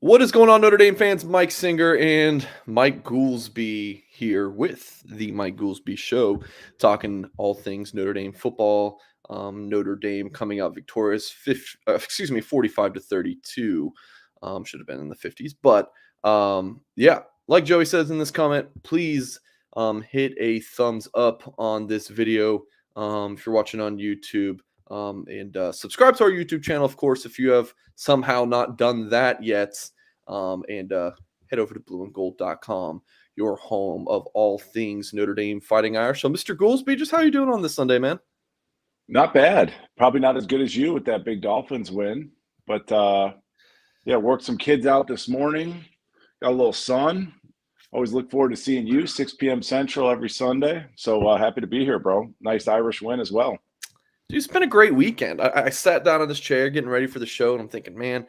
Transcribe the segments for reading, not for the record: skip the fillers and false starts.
What is going on, Notre Dame fans? Mike Singer and Mike Goolsby here with the Mike Goolsby Show, talking all things Notre Dame football. Notre Dame coming out victorious, 45-32. Should have been in the 50s, but yeah, like Joey says in this comment, please hit a thumbs up on this video if you're watching on YouTube. And subscribe to our YouTube channel, of course, if you have somehow not done that yet. And head over to blueandgold.com, your home of all things Notre Dame Fighting Irish. So, Mr. Goolsby, just how you doing on this Sunday, man? Not bad. Probably not as good as you with that big Dolphins win. But, yeah, worked some kids out this morning. Got a little sun. Always look forward to seeing you, 6 p.m. Central every Sunday. So happy to be here, bro. Nice Irish win as well. Dude, it's been a great weekend. I sat down on this chair getting ready for the show, and I'm thinking, man,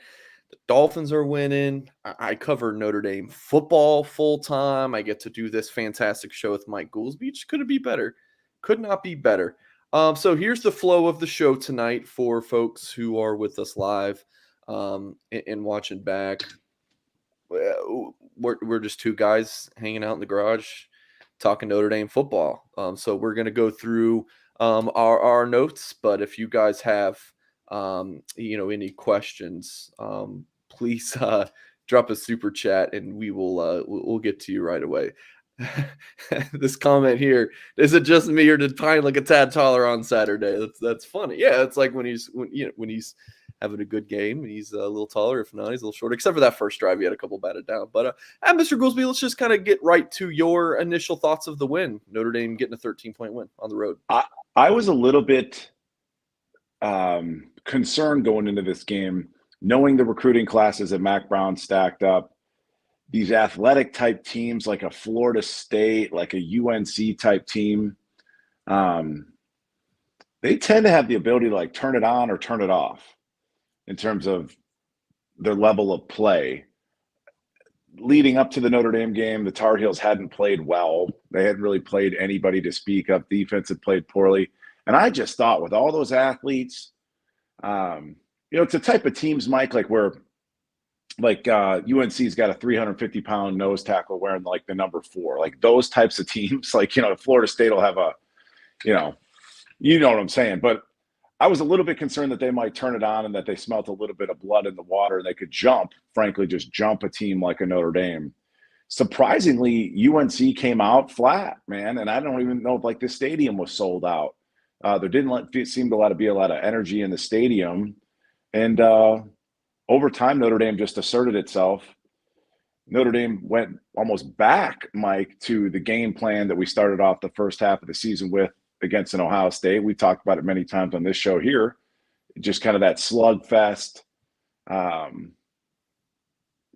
the Dolphins are winning. I cover Notre Dame football full time. I get to do this fantastic show with Mike Goolsby. Just couldn't be better. Could not be better. So here's the flow of the show tonight for folks who are with us live and watching back. We're just two guys hanging out in the garage talking Notre Dame football. So we're going to go through our notes, but if you guys have any questions, please drop a super chat and we'll get to you right away. This comment here, is it just me or did Pyne look a tad taller on Saturday? That's funny. Yeah, it's like when he's having a good game, he's a little taller. If not, he's a little shorter, except for that first drive he had a couple batted down. But Mr. Goolsby, let's just kind of get right to your initial thoughts of the win. Notre Dame getting a 13-point win on the road. I was a little bit concerned going into this game, knowing the recruiting classes that Mac Brown stacked up. These athletic type teams like a Florida State, like a UNC type team, they tend to have the ability to like turn it on or turn it off in terms of their level of play. Leading up to the Notre Dame game, the Tar Heels hadn't played well. They hadn't really played anybody to speak of. Defense had played poorly. And I just thought with all those athletes, it's a type of teams, Mike, like where UNC's got a 350-pound nose tackle wearing like the number 4. Like those types of teams, like, Florida State will have a, you know what I'm saying. But I was a little bit concerned that they might turn it on and that they smelt a little bit of blood in the water and they could just jump a team like a Notre Dame. Surprisingly, UNC came out flat, man. And I don't even know if like the stadium was sold out. There didn't seem to be a lot of energy in the stadium. And over time, Notre Dame just asserted itself. Notre Dame went almost back, Mike, to the game plan that we started off the first half of the season with against an Ohio State. We talked about it many times on this show here. Just kind of that slugfest. And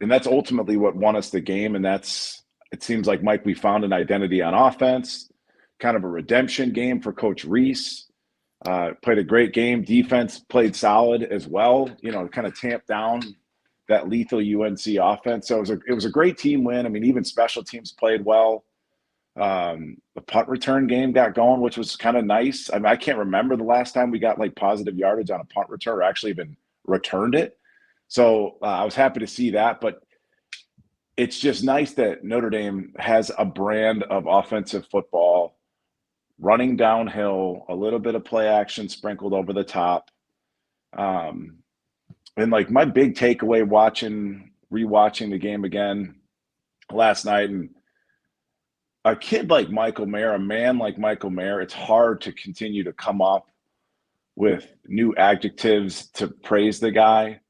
that's ultimately what won us the game. And it seems like, Mike, we found an identity on offense, kind of a redemption game for Coach Reese. Played a great game. Defense played solid as well, kind of tamped down that lethal UNC offense. So it was a great team win. I mean, even special teams played well. The punt return game got going, which was kind of nice. I mean, I can't remember the last time we got like positive yardage on a punt return or actually even returned it. So I was happy to see that. But it's just nice that Notre Dame has a brand of offensive football, running downhill, a little bit of play action sprinkled over the top. And like my big takeaway rewatching the game again last night, and a kid like Michael Mayer, a man like Michael Mayer, it's hard to continue to come up with new adjectives to praise the guy.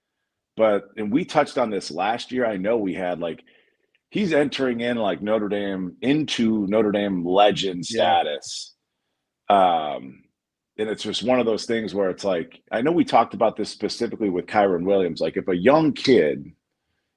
And we touched on this last year. I know we had he's entering in Notre Dame legend status. Yeah. And it's just one of those things where it's like, I know we talked about this specifically with Kyron Williams. Like if a young kid,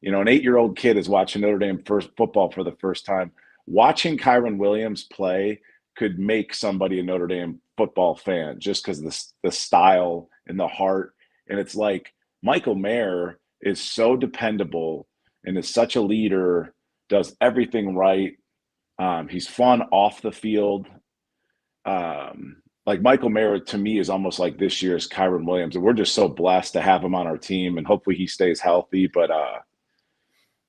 an 8-year-old kid is watching Notre Dame football for the first time, watching Kyron Williams play could make somebody a Notre Dame football fan just because the style and the heart. And it's like Michael Mayer is so dependable and is such a leader, does everything right. He's fun off the field. Like Michael Mayer to me is almost like this year's Kyron Williams. And we're just so blessed to have him on our team and hopefully he stays healthy. But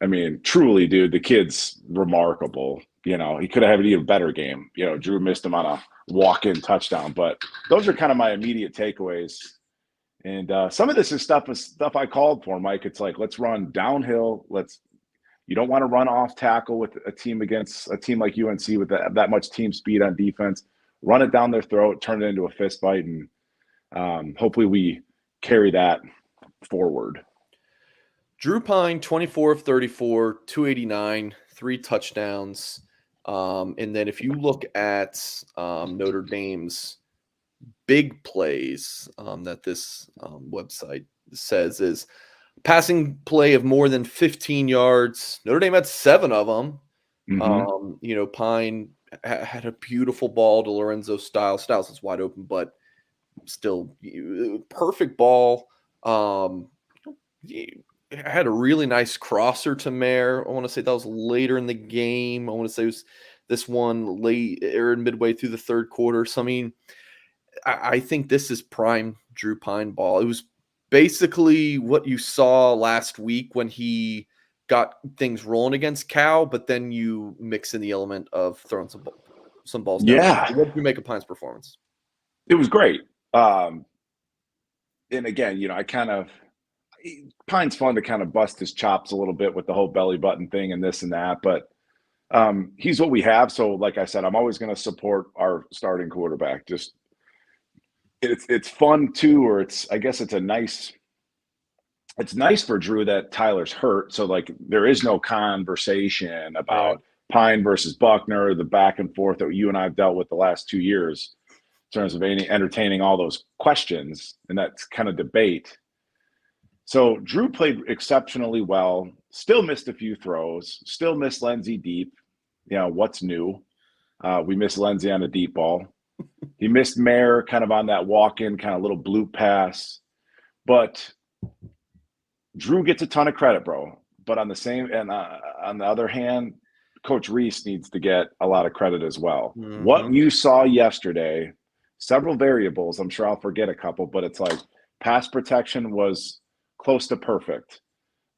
I mean, truly, dude, the kid's remarkable. You know, he could have had an even better game. You know, Drew missed him on a walk-in touchdown, but those are kind of my immediate takeaways. And some of this is stuff I called for, Mike. It's like, let's run downhill. You don't want to run off tackle with a team against a team like UNC with that much team speed on defense. Run it down their throat, turn it into a fist fight, and hopefully we carry that forward. Drew Pyne, 24 of 34, 289, 3 touchdowns. And then if you look at Notre Dame's big plays that this website says is passing play of more than 15 yards. Notre Dame had 7 of them. Mm-hmm. Pyne had a beautiful ball to Lorenzo Styles. Styles is wide open, but still perfect ball. He had a really nice crosser to Mayer. I want to say that was later in the game. I want to say it was this one late or midway through the third quarter. So, I mean, I think this is prime Drew Pyne ball. It was basically what you saw last week when he got things rolling against Cal, but then you mix in the element of throwing some balls down. Yeah. What did you make of Pyne's performance? It was great. And again, Pyne's fun to kind of bust his chops a little bit with the whole belly button thing and this and that, but he's what we have. So like I said, I'm always going to support our starting quarterback. Just it's fun too, or it's nice for Drew that Tyler's hurt. So like there is no conversation about Pyne versus Buckner, the back and forth that you and I have dealt with the last 2 years in terms of entertaining all those questions and that kind of debate. So Drew played exceptionally well, still missed a few throws, still missed Lindsey deep. You know, what's new? We missed Lindsey on a deep ball. He missed Mayer kind of on that walk-in kind of little bloop pass. But Drew gets a ton of credit, bro. But on the other hand, Coach Reese needs to get a lot of credit as well. Mm-hmm. What you saw yesterday, several variables, I'm sure I'll forget a couple, but it's like pass protection was close to perfect.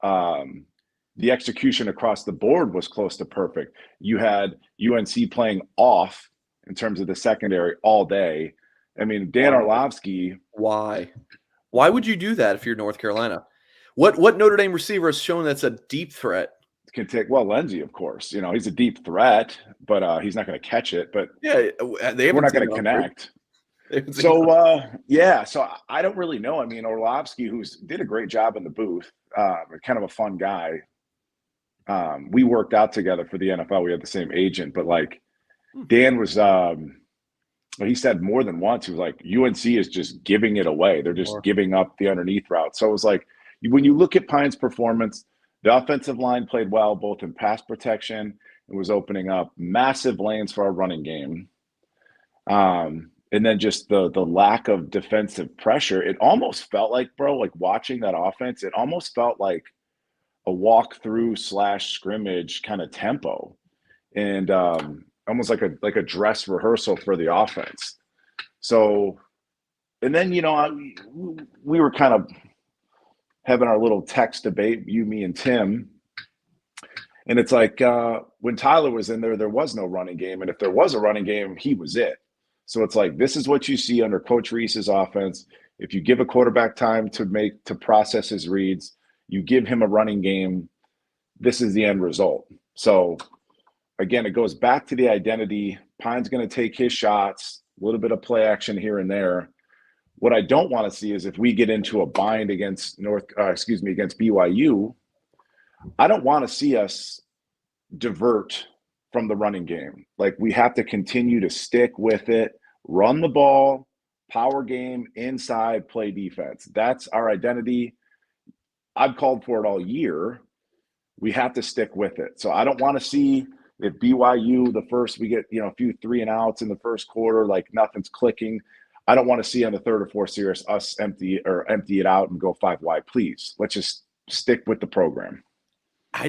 The execution across the board was close to perfect. You had UNC playing off in terms of the secondary all day. I mean, Dan Orlovsky. Why would you do that if you're North Carolina? What Notre Dame receiver has shown that's a deep threat? Can take Lindsey, of course. You know, he's a deep threat, but he's not going to catch it. But yeah, we're not going to connect. So so I don't really know. I mean, Orlovsky, did a great job in the booth, kind of a fun guy. We worked out together for the NFL. We had the same agent, but like Dan was, he said more than once, he was like, UNC is just giving it away. They're just giving up the underneath route. So it was like, when you look at Pyne's performance, the offensive line played well, both in pass protection. It was opening up massive lanes for our running game. And then just the lack of defensive pressure, it almost felt like, bro, like watching that offense, it almost felt like a walkthrough / scrimmage kind of tempo, and almost like a dress rehearsal for the offense. So, and then we were kind of having our little text debate, you, me, and Tim, and it's like when Tyler was in there was no running game, and if there was a running game, he was it. So it's like, this is what you see under Coach Reese's offense. If you give a quarterback time to process his reads, you give him a running game, this is the end result. So again, it goes back to the identity. Pyne's going to take his shots, a little bit of play action here and there. What I don't want to see is if we get into a bind against against BYU, I don't want to see us divert from the running game. Like, we have to continue to stick with it, run the ball, power game, inside, play defense. That's our identity. I've called for it all year. We have to stick with it. So I don't want to see if BYU, we get, a few 3 and outs in the first quarter, like nothing's clicking. I don't want to see on the third or fourth series us empty it out and go 5 wide. Please, let's just stick with the program. I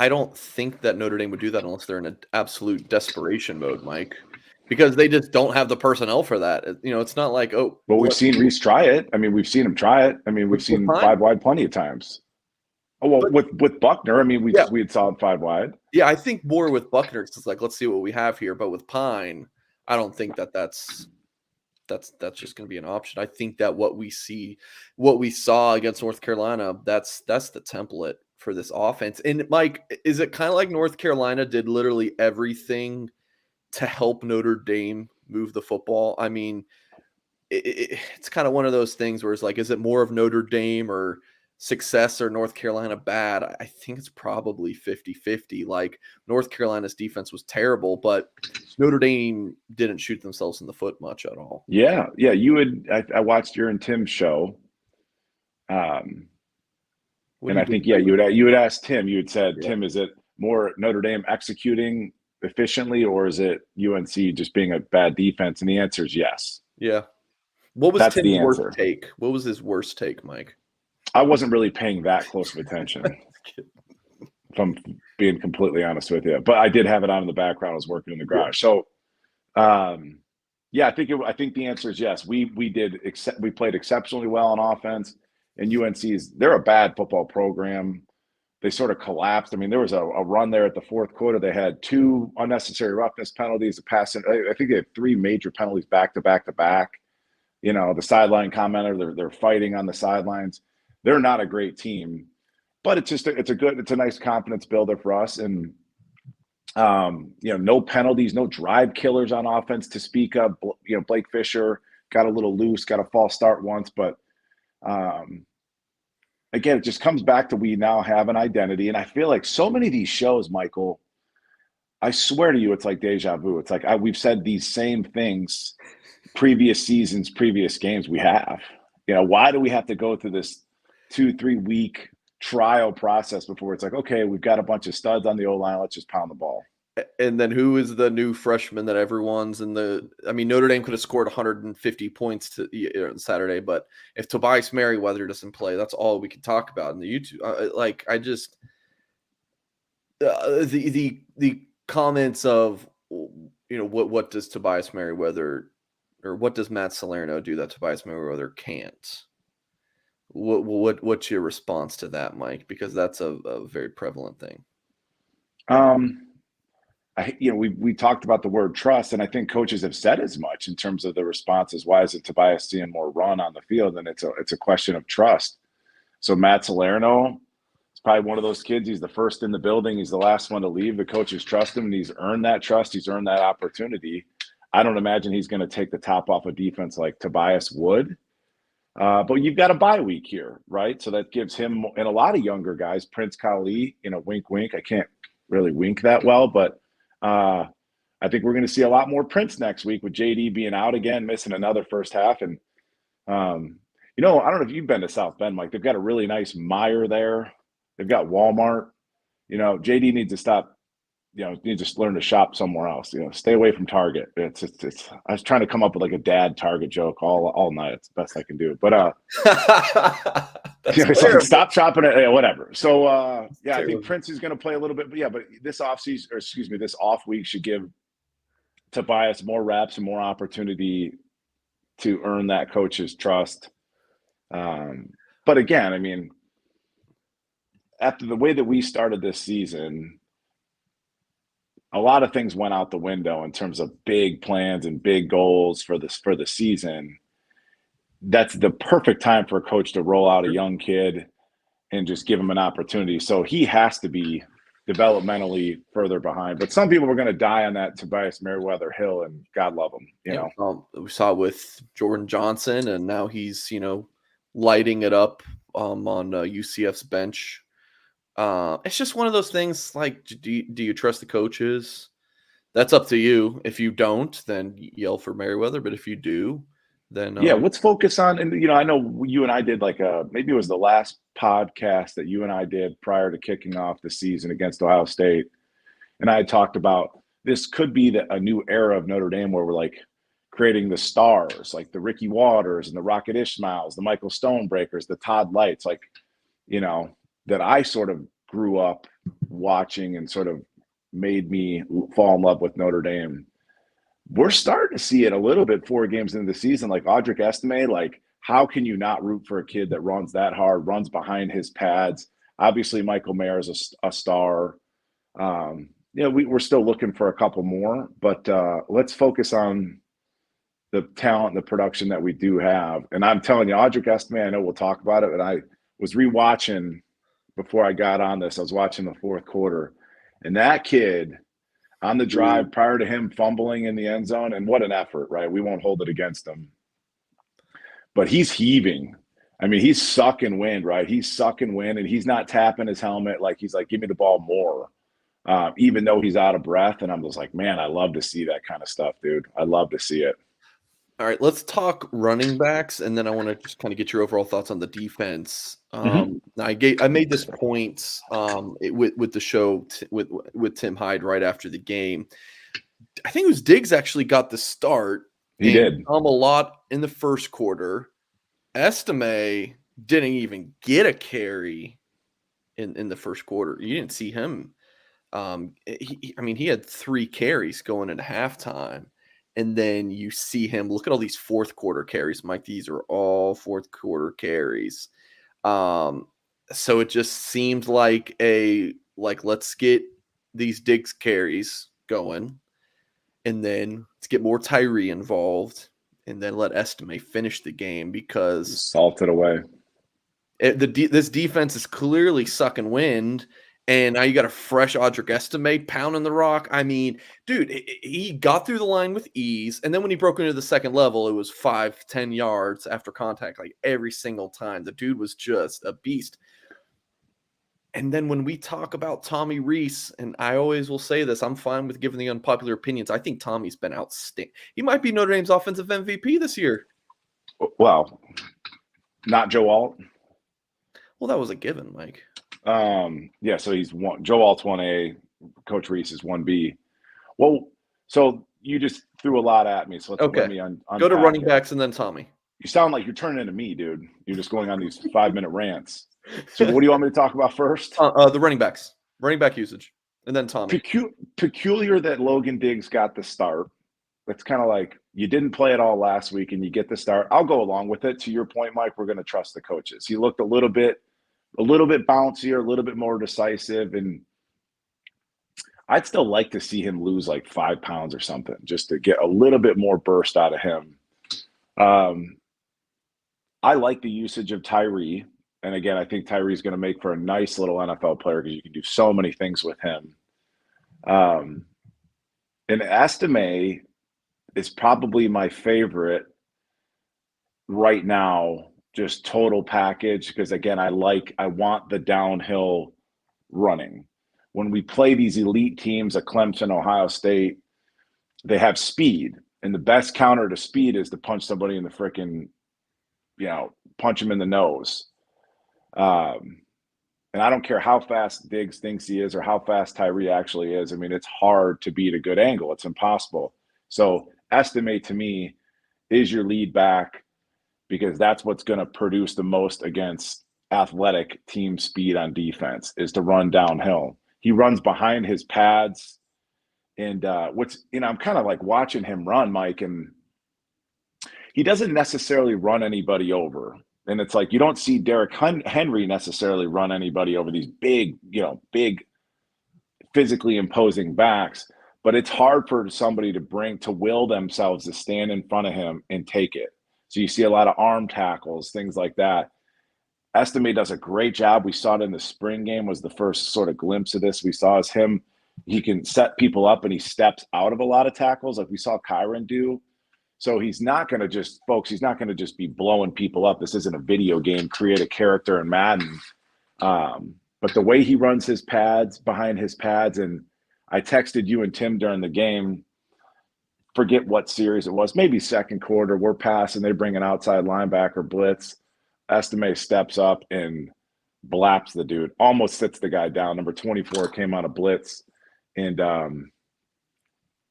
don't think that Notre Dame would do that unless they're in an absolute desperation mode, Mike, because they just don't have the personnel for that. It's not like, But we've seen Reese try it. I mean, we've seen him try it. I mean, we've seen 5 wide plenty of times. Oh, well, But with Buckner, I mean, yeah, we had saw him 5 wide. yeah, I think more with Buckner, it's like, let's see what we have here. But with Pyne, I don't think that's just going to be an option. I think that what we saw against North Carolina, that's the template for this offense. And Mike, is it kind of like North Carolina did literally everything to help Notre Dame move the football? I mean, it's kind of one of those things where it's like, is it more of Notre Dame or success or North Carolina bad? I think it's probably 50-50. Like, North Carolina's defense was terrible, but Notre Dame didn't shoot themselves in the foot much at all. Yeah, yeah. I watched your and Tim's show, What do and you I think disagree with? you had asked Tim. You had said, Yeah. Tim, is it more Notre Dame executing efficiently, or is it UNC just being a bad defense? And the answer is yes. Yeah. What was That's Tim's the worst answer. take? What was his worst take, Mike? I wasn't really paying that close of attention, if I'm being completely honest with you. But I did have it on in the background. I was working in the Yeah. garage. So, yeah, I think the answer is yes. We played exceptionally well on offense, and they're a bad football program. They sort of collapsed. I mean, there was a run there at the fourth quarter. They had 2 unnecessary roughness penalties. I think they had 3 major penalties back to back to back. The sideline commenter, they're fighting on the sidelines. They're not a great team, but it's a nice confidence builder for us. And no penalties, no drive killers on offense to speak of. Blake Fisher got a little loose, got a false start once, but again, it just comes back to we now have an identity. And I feel like so many of these shows, Michael, I swear to you, it's like deja vu. It's like we've said these same things previous seasons, previous games we have. Why do we have to go through this 2-3 week trial process before it's like, okay, we've got a bunch of studs on the O-line, let's just pound the ball. And then who is the new freshman that everyone's I mean, Notre Dame could have scored 150 points on Saturday, but if Tobias Merriweather doesn't play, that's all we can talk about in the YouTube. The comments of, what does Tobias Merriweather, or what does Matt Salerno do that Tobias Merriweather can't? What's your response to that, Mike? Because that's a very prevalent thing. We talked about the word trust, and I think coaches have said as much in terms of the responses. Why is it Tobias seeing more run on the field? And it's a question of trust. So Matt Salerno is probably one of those kids. He's the first in the building. He's the last one to leave. The coaches trust him, and he's earned that trust. He's earned that opportunity. I don't imagine he's going to take the top off of defense like Tobias would. But you've got a bye week here, right? So that gives him, and a lot of younger guys, Prince Kali, wink, wink. I can't really wink that well, but I think we're going to see a lot more Prince next week with JD being out again, missing another first half. And, I don't know if you've been to South Bend, Mike. They've got a really nice Meijer there. They've got Walmart. JD needs to stop, needs to learn to shop somewhere else. Stay away from Target. It's. I was trying to come up with like a dad Target joke all night. It's the best I can do. But it's like, stop shopping at whatever. So I think Prince is going to play a little bit, but this this off week should give Tobias more reps and more opportunity to earn that coach's trust. But again, I mean, after the way that we started this season, a lot of things went out the window in terms of big plans and big goals for the season. That's the perfect time for a coach to roll out a young kid and just give him an opportunity. So he has to be developmentally further behind. But some people were going to die on that Tobias Merriweather hill, and God love him. We saw it with Jordan Johnson, and now he's lighting it up on UCF's bench. It's just one of those things. Like, do you trust the coaches? That's up to you. If you don't, then yell for Merriweather. But if you do, then let's focus on. And I know you and I did maybe it was the last podcast that you and I did prior to kicking off the season against Ohio State, and I had talked about this could be a new era of Notre Dame where we're creating the stars, like the Ricky Waters and the Rocket Ishmaels, the Michael Stonebreakers, the Todd Lights, that I sort of grew up watching and sort of made me fall in love with Notre Dame. We're starting to see it a little bit 4 games into the season, like Audric Estime. How can you not root for a kid that runs that hard, runs behind his pads? Obviously, Michael Mayer is a star. We're still looking for a couple more, but let's focus on the talent and the production that we do have. And I'm telling you, Audric Estime, I know we'll talk about it, but I was rewatching before I got on this. I was watching the fourth quarter, and that kid on the drive prior to him fumbling in the end zone, and what an effort, right? We won't hold it against him. But he's heaving. I mean, he's sucking wind, right? He's sucking wind, and he's not tapping his helmet like he's like, give me the ball more, even though he's out of breath. And I'm just like, man, I love to see that kind of stuff, dude. I love to see it. All right, let's talk running backs, and then I want to just kind of get your overall thoughts on the defense. I made this point with the show with Tim Hyde right after the game. I think it was Diggs actually got the start. He did a lot in the first quarter. Estime didn't even get a carry in the first quarter. You didn't see him. He had 3 carries going into halftime. And then you see him, look at all these fourth quarter carries, Mike. These are all fourth quarter carries. So it just seemed like let's get these Diggs carries going. And then let's get more Tyree involved. And then let Estime finish the game because salt it away. This defense is clearly sucking wind. And now you got a fresh Audric Estime pounding the rock. I mean, dude, he got through the line with ease. And then when he broke into the second level, it was 5-10 yards after contact, like every single time. The dude was just a beast. And then when we talk about Tommy Rees, and I always will say this, I'm fine with giving the unpopular opinions. I think Tommy's been outstanding. He might be Notre Dame's offensive MVP this year. Well, not Joe Alt. Well, that was a given, Mike. So he's one. Joe Alt's 1A. Coach Rees is 1B. Well, so you just threw a lot at me. So let me go to running backs and then Tommy. You sound like you're turning into me, dude. You're just going on these 5-minute rants. So what do you want me to talk about first? The running backs, running back usage, and then Tommy. Peculiar that Logan Diggs got the start. It's kind of like you didn't play at all last week and you get the start. I'll go along with it. To your point, Mike, we're going to trust the coaches. He looked a little bit bouncier, a little bit more decisive, and I'd still like to see him lose like 5 pounds or something just to get a little bit more burst out of him. I like the usage of Tyree. And again, I think Tyree's going to make for a nice little NFL player because you can do so many things with him. And Estime is probably my favorite right now, just total package, because again, I want the downhill running. When we play these elite teams at Clemson, Ohio State, they have speed. And the best counter to speed is to punch somebody in the freaking, punch him in the nose. And I don't care how fast Diggs thinks he is or how fast Tyree actually is. I mean, it's hard to beat a good angle. It's impossible. So Estime to me is your lead back because that's what's going to produce the most against athletic team speed on defense is to run downhill. He runs behind his pads. And I'm kind of like watching him run, Mike, and he doesn't necessarily run anybody over. And it's like you don't see Derrick Henry necessarily run anybody over these big physically imposing backs. But it's hard for somebody to will themselves to stand in front of him and take it. So you see a lot of arm tackles, things like that. Estime does a great job. We saw it in the spring game was the first sort of glimpse of this. We saw he can set people up and he steps out of a lot of tackles like we saw Kyron do. So he's not going to just be blowing people up. This isn't a video game, create a character in Madden. But the way he runs his pads behind his pads, and I texted you and Tim during the game, forget what series it was, maybe second quarter, we're passing, they bring an outside linebacker blitz. Estime steps up and blaps the dude, almost sits the guy down. Number 24 came on a blitz. And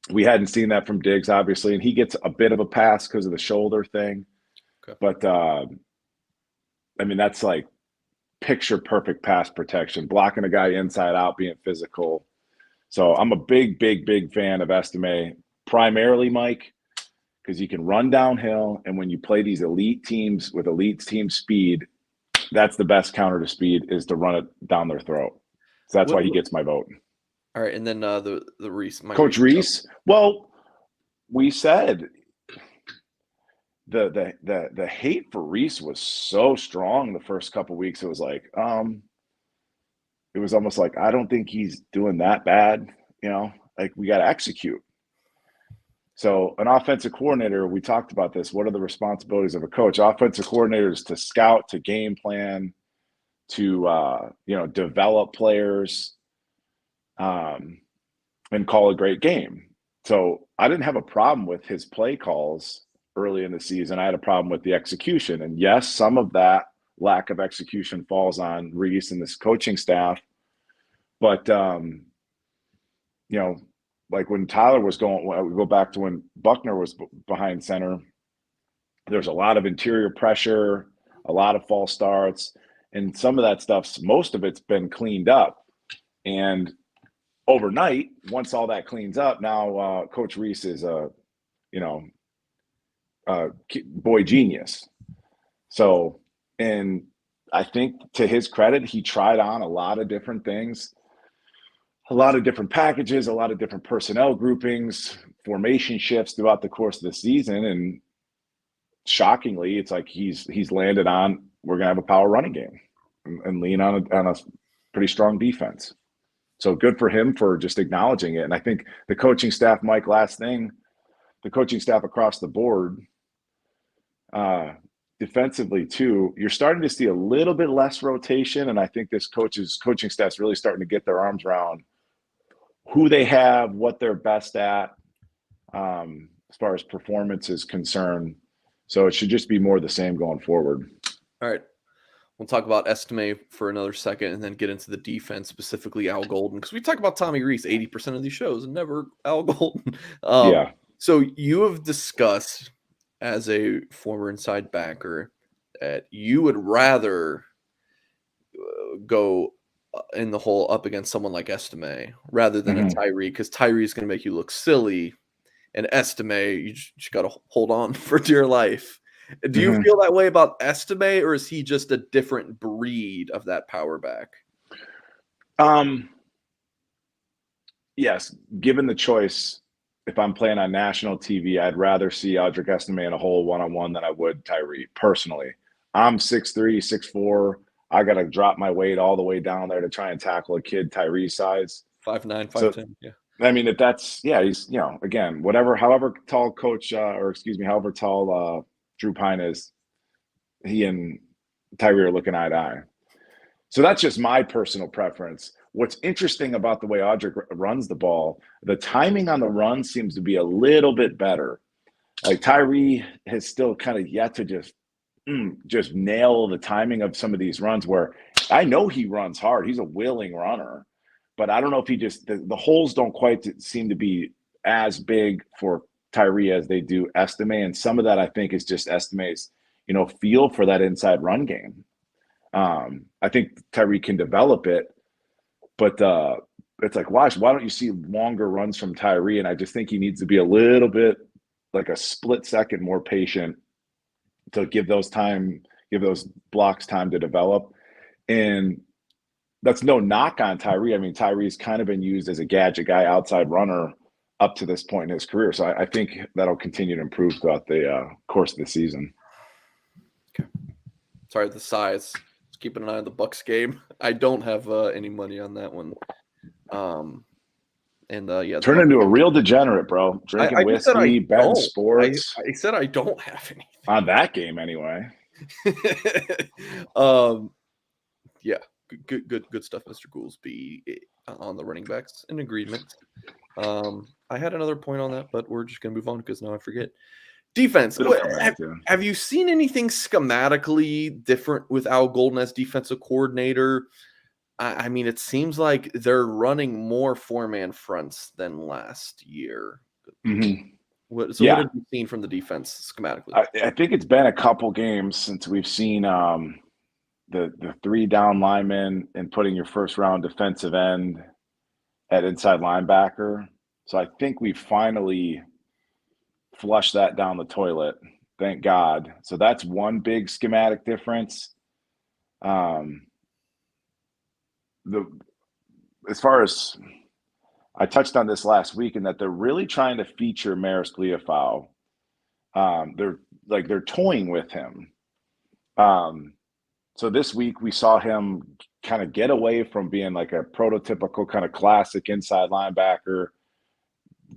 we hadn't seen that from Diggs, obviously, and he gets a bit of a pass because of the shoulder thing. Okay. But, that's like picture-perfect pass protection, blocking a guy inside out, being physical. So I'm a big, big, big fan of Estime, primarily, Mike, because you can run downhill, and when you play these elite teams with elite team speed, That's the best counter to speed, is to run it down their throat. So that's why he gets my vote. All right, and then the Reese, Coach Reese. Well, we said the hate for Reese was so strong the first couple weeks. It was like, it was almost like, I don't think he's doing that bad. Like, we got to execute. So an offensive coordinator, we talked about this. What are the responsibilities of a coach? Offensive coordinator is to scout, to game plan, to develop players, and call a great game. So I didn't have a problem with his play calls early in the season. I had a problem with the execution. And yes, some of that lack of execution falls on Reese and this coaching staff. But, like when Tyler was going, we go back to when Buckner was behind center, there's a lot of interior pressure, a lot of false starts, and some of that stuff, most of it's been cleaned up. And overnight, once all that cleans up, now Coach Reese is a boy genius. So, and I think to his credit, he tried on a lot of different things, a lot of different packages, a lot of different personnel groupings, formation shifts throughout the course of the season. And shockingly, it's like he's landed on, we're going to have a power running game and lean on a pretty strong defense. So good for him for just acknowledging it. And I think the coaching staff, Mike, last thing, the coaching staff across the board, defensively too, you're starting to see a little bit less rotation. And I think this coaching staff's really starting to get their arms around who they have, what they're best at, as far as performance is concerned. So it should just be more of the same going forward. All right. We'll talk about Estime for another second and then get into the defense, specifically Al Golden, because we talk about Tommy Reese 80% of these shows and never Al Golden. Yeah. So you have discussed, as a former inside backer, that you would rather go in the hole up against someone like Estime rather than a Tyree, because Tyree is going to make you look silly, and Estime, you just got to hold on for dear life. Do you feel that way about Estime, or is he just a different breed of that power back? Yes, given the choice, if I'm playing on national TV, I'd rather see Audric Estime in a hole one-on-one than I would Tyree, personally. I'm 6'3", 6'4". I got to drop my weight all the way down there to try and tackle a kid Tyree's size. 5'9", 5'10", so, yeah. I mean, he's, again, however tall however tall Drew Pyne is, he and Tyree are looking eye to eye. So that's just my personal preference. What's interesting about the way Audric runs the ball, the timing on the run seems to be a little bit better. Like Tyree has still kind of yet to just nail the timing of some of these runs, where I know he runs hard. He's a willing runner, but I don't know if he just, the holes don't quite seem to be as big for Tyree as they do Estime. And some of that, I think, is just Estime's, feel for that inside run game. I think Tyree can develop it, but it's like, why don't you see longer runs from Tyree? And I just think he needs to be a little bit, like a split second more patient to give those blocks time to develop. And that's no knock on Tyree. I mean, Tyree's kind of been used as a gadget guy, outside runner up to this point in his career. So I think that'll continue to improve throughout the course of the season. Okay. Sorry, the size. Just keeping an eye on the Bucks game. I don't have any money on that one. Turn into a real degenerate, bro. Drinking whiskey, betting sports. I said I don't have anything on that game anyway. Yeah, good stuff, Mr. Goolsby, on the running backs. In agreement. I had another point on that, but we're just gonna move on because now I forget. Defense. Have you seen anything schematically different with Al Golden as defensive coordinator? I mean, it seems like they're running more four-man fronts than last year. What have you seen from the defense schematically? I think it's been a couple games since we've seen the three down linemen and putting your first-round defensive end at inside linebacker. So I think we finally flushed that down the toilet. Thank God. So that's one big schematic difference. As far as I touched on this last week, in that they're really trying to feature Marist Liufau. They're toying with him. So this week we saw him kind of get away from being like a prototypical kind of classic inside linebacker,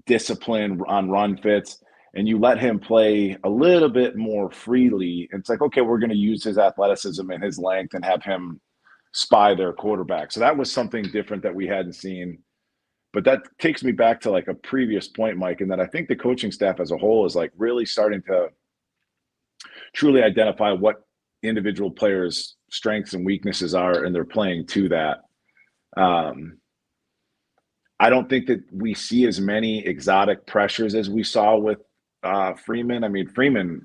discipline on run fits, and you let him play a little bit more freely. It's like, okay, we're going to use his athleticism and his length and have him spy their quarterback. So that was something different that we hadn't seen. But that takes me back to like a previous point, Mike, and that I think the coaching staff as a whole is like really starting to truly identify what individual players' strengths and weaknesses are, and they're playing to that. I don't think that we see as many exotic pressures as we saw with Freeman. I mean, Freeman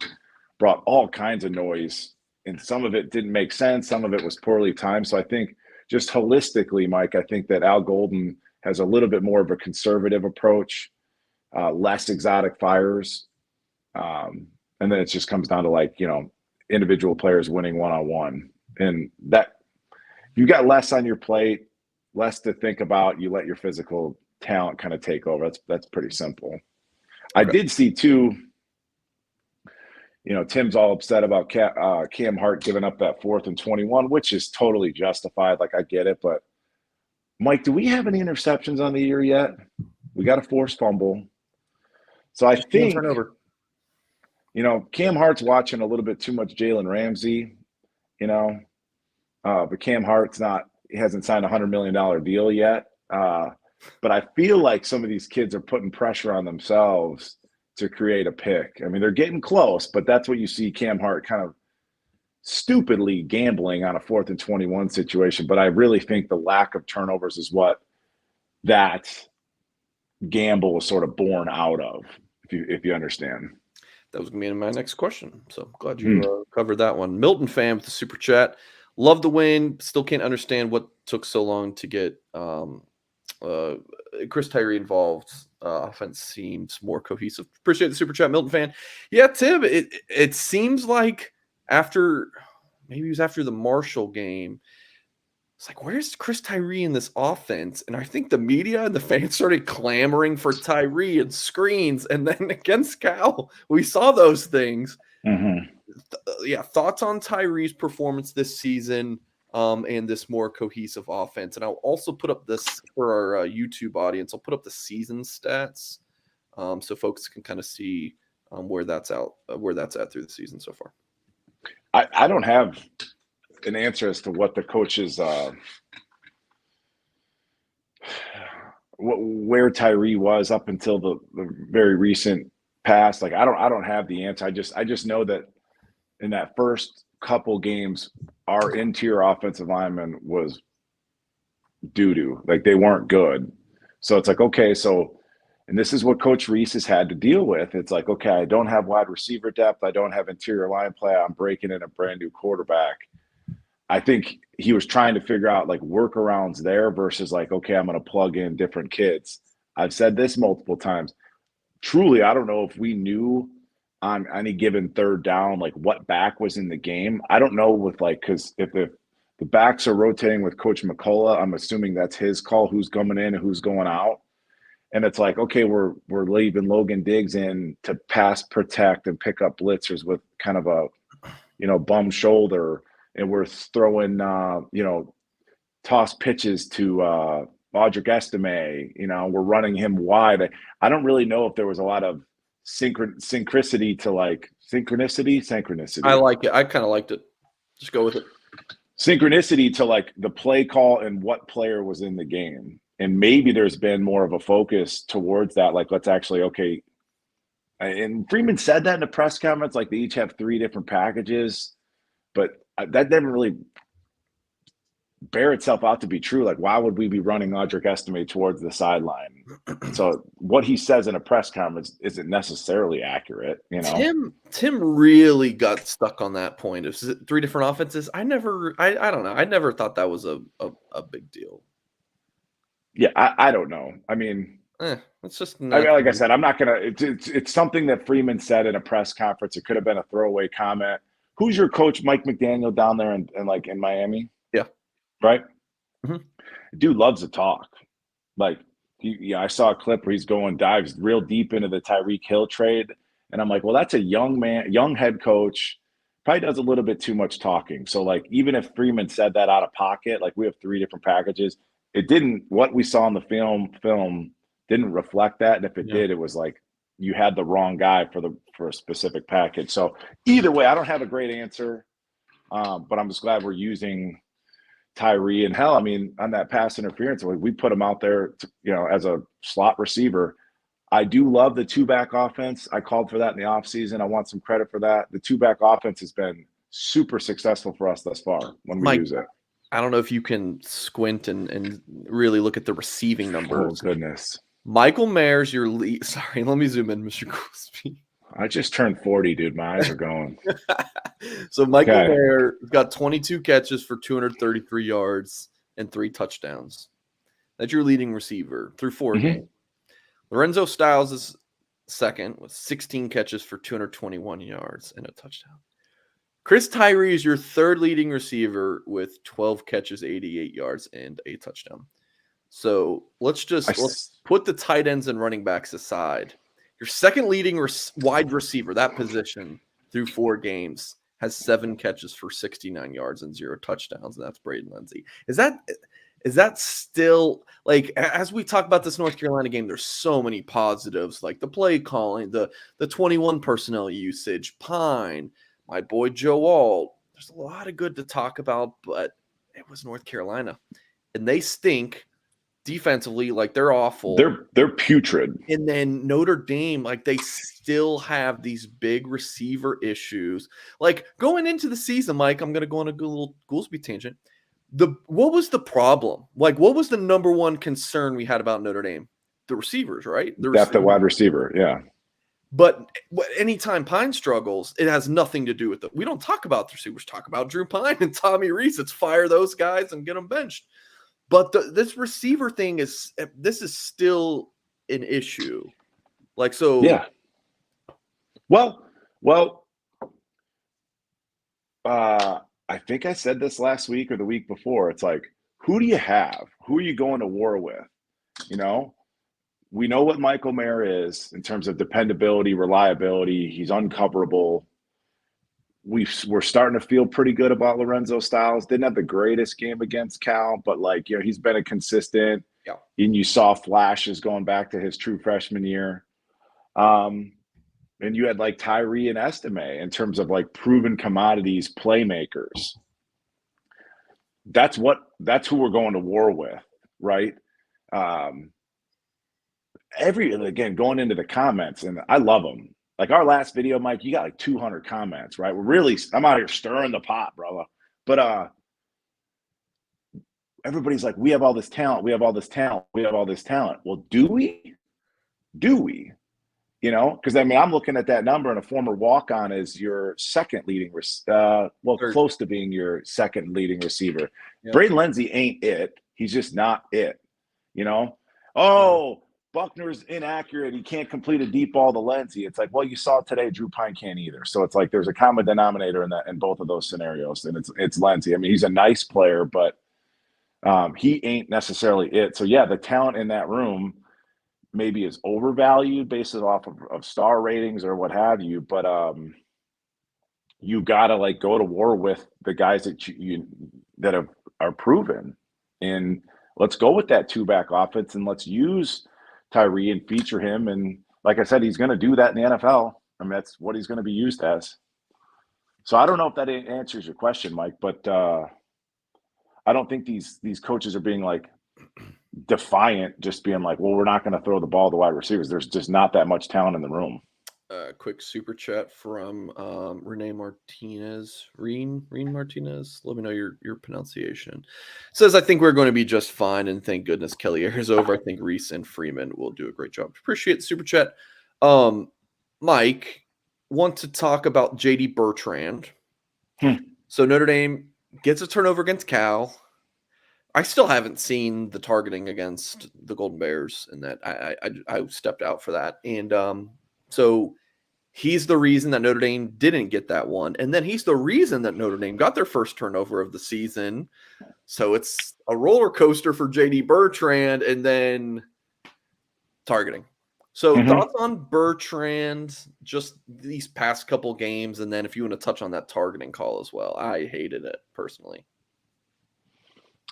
brought all kinds of noise, and some of it didn't make sense. Some of it was poorly timed. So I think just holistically, Mike, I think that Al Golden has a little bit more of a conservative approach, less exotic fires. And then it just comes down to like, individual players winning one-on-one. And that you got less on your plate, less to think about. You let your physical talent kind of take over. That's pretty simple. Okay. I did see too, Tim's all upset about Cam Hart giving up that 4th and 21, which is totally justified. Like, I get it. But Mike, do we have any interceptions on the year yet? We got a forced fumble. So I think, Cam Hart's watching a little bit too much Jalen Ramsey, but Cam Hart's he hasn't signed a $100 million deal yet. But I feel like some of these kids are putting pressure on themselves to create a pick. I mean, they're getting close, but that's what you see Cam Hart kind of stupidly gambling on a 4th and 21 situation. But I really think the lack of turnovers is what that gamble is sort of born out of, if you understand. That was going to be my next question. So glad you covered that one. Milton fan with the super chat. Love the win. Still can't understand what took so long to get Chris Tyree involved. Offense seems more cohesive. Appreciate the super chat, Milton fan. Yeah, Tim, it seems like maybe it was after the Marshall game, it's like, where's Chris Tyree in this offense? And I think the media and the fans started clamoring for Tyree and screens. And then against Cal, we saw those things. Mm-hmm. Thoughts on Tyree's performance this season and this more cohesive offense. And I'll also put up this for our YouTube audience. I'll put up the season stats so folks can kind of see where that's at through the season so far. I don't have an answer as to what the coaches where Tyree was up until the very recent past. Like, I don't have the answer. I just know that in that first couple games, our interior offensive lineman was doo-doo. Like, they weren't good. So it's like, okay, and this is what Coach Reese has had to deal with. It's like, okay, I don't have wide receiver depth. I don't have interior line play. I'm breaking in a brand new quarterback. I think he was trying to figure out like workarounds there versus like, okay, I'm going to plug in different kids. I've said this multiple times. Truly, I don't know if we knew on any given third down, like what back was in the game. I don't know because if the backs are rotating with Coach McCullough, I'm assuming that's his call, who's coming in and who's going out. And it's like, okay, we're leaving Logan Diggs in to pass, protect, and pick up blitzers with kind of a, bum shoulder. And we're throwing, toss pitches to Audric Estime. We're running him wide. I don't really know if there was a lot of synchronicity to like synchronicity. I like it. I kind of liked it. Just go with it. Synchronicity to like the play call and what player was in the game. And maybe there's been more of a focus towards that. Like, let's actually, okay. And Freeman said that in the press conference, like they each have 3 different packages, but that didn't really bear itself out to be true. Like, why would we be running Audric Estime towards the sideline? So what he says in a press conference isn't necessarily accurate. Tim really got stuck on that point. Is it 3 different offenses? I don't know. I never thought that was a big deal. Yeah, I don't know. I mean, it's just like I said, I'm not gonna. It's something that Freeman said in a press conference. It could have been a throwaway comment. who's your coach, Mike McDaniel, down there in like in Miami? Yeah. Right? Mhm. Dude loves to talk. Like, I saw a clip where he's dives real deep into the Tyreek Hill trade. And I'm like, well, that's a young head coach, probably does a little bit too much talking. So, like, even if Freeman said that out of pocket, like we have 3 different packages, what we saw in the film didn't reflect that. And if it did, it was like you had the wrong guy for a specific package. So either way, I don't have a great answer, but I'm just glad we're using Tyree. And hell, I mean, on that pass interference, we put him out there, as a slot receiver. I do love the 2-back offense. I called for that in the offseason. I want some credit for that. The 2-back offense has been super successful for us thus far when we use it. I don't know if you can squint and really look at the receiving numbers. Oh, goodness. Michael Mayer's your lead. Sorry, let me zoom in, Mr. Goolsby. I just turned 40, dude. My eyes are going. So Michael Mayer got 22 catches for 233 yards and 3 touchdowns. That's your leading receiver through 4 games. Lorenzo Styles is second with 16 catches for 221 yards and a touchdown. Chris Tyree is your third leading receiver with 12 catches, 88 yards, and a touchdown. So let's put the tight ends and running backs aside. Your second leading wide receiver, that position, through 4 games, has 7 catches for 69 yards and 0 touchdowns, and that's Braden Lindsey. Is that still, like, as we talk about this North Carolina game, there's so many positives, like the play calling, the 21 personnel usage, Pyne, my boy Joe Alt. There's a lot of good to talk about, but it was North Carolina, and they stink defensively. Like, they're awful. They're putrid. And then Notre Dame, like, they still have these big receiver issues. Like, going into the season, Mike, I'm going to go on a little Goolsby tangent. What was the problem? Like, what was the number one concern we had about Notre Dame? The receivers, right? Depth at wide receiver, yeah. But anytime Pyne struggles, it has nothing to do with it. We don't talk about the receivers. Talk about Drew Pyne and Tommy Rees. It's fire those guys and get them benched. But this receiver thing is still an issue. Like, so. Yeah. Well, I think I said this last week or the week before. It's like, who do you have? Who are you going to war with? We know what Michael Mayer is in terms of dependability, reliability. He's uncoverable. We're starting to feel pretty good about Lorenzo Styles. Didn't have the greatest game against Cal, but he's been a consistent. Yeah. And you saw flashes going back to his true freshman year. And you had like Tyree and Estime in terms of like proven commodities, playmakers. That's who we're going to war with, right? Again, going into the comments, and I love them. Like our last video, Mike, you got like 200 comments, right? I'm out here stirring the pot, brother. But everybody's like, we have all this talent. We have all this talent. We have all this talent. Well, do we? Because I'm looking at that number, and a former walk-on is your second leading, close to being your second leading receiver. Yep. Braden Lindsey ain't it. He's just not it. Buckner's inaccurate. He can't complete a deep ball to Lindsey. It's like, well, you saw today, Drew Pyne can't either. So it's like there's a common denominator in both of those scenarios, and it's Lindsey. I mean, he's a nice player, but he ain't necessarily it. So yeah, the talent in that room maybe is overvalued based off of star ratings or what have you, but you gotta like go to war with the guys that are proven, and let's go with that 2-back offense, and let's use Tyree and feature him. And like I said, he's going to do that in the NFL. I mean, that's what he's going to be used as. So I don't know if that answers your question, Mike, but I don't think these coaches are being like defiant, just being like, well, we're not going to throw the ball to wide receivers. There's just not that much talent in the room. Quick super chat from Renee Martinez. Reen Martinez. Let me know your pronunciation. Says, I think we're going to be just fine, and thank goodness Kelly Ayers over. I think Reese and Freeman will do a great job. Appreciate the super chat. Mike, want to talk about JD Bertrand. So Notre Dame gets a turnover against Cal. I still haven't seen the targeting against the Golden Bears, and that I stepped out for that. And so He's the reason that Notre Dame didn't get that one. And then he's the reason that Notre Dame got their first turnover of the season. So it's a roller coaster for JD Bertrand and then targeting. So thoughts on Bertrand, just these past couple games, and then if you want to touch on that targeting call as well. I hated it personally.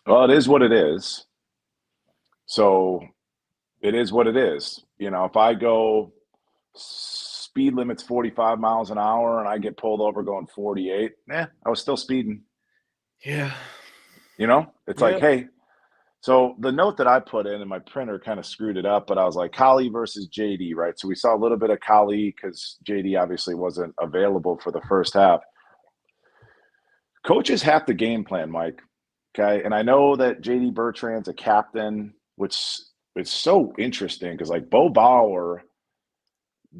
Well, it is what it is. So it is what it is. You know, if I go speed limit's 45 miles an hour and I get pulled over going 48, I was still speeding. Yeah. You know, it's like, hey, so the note that I put in and my printer kind of screwed it up, but I was like, Kali versus JD, right? So we saw a little bit of Kali because JD obviously wasn't available for the first half. Coaches have to game plan, Mike. Okay. And I know that JD Bertrand's a captain, which is so interesting because like Bo Bauer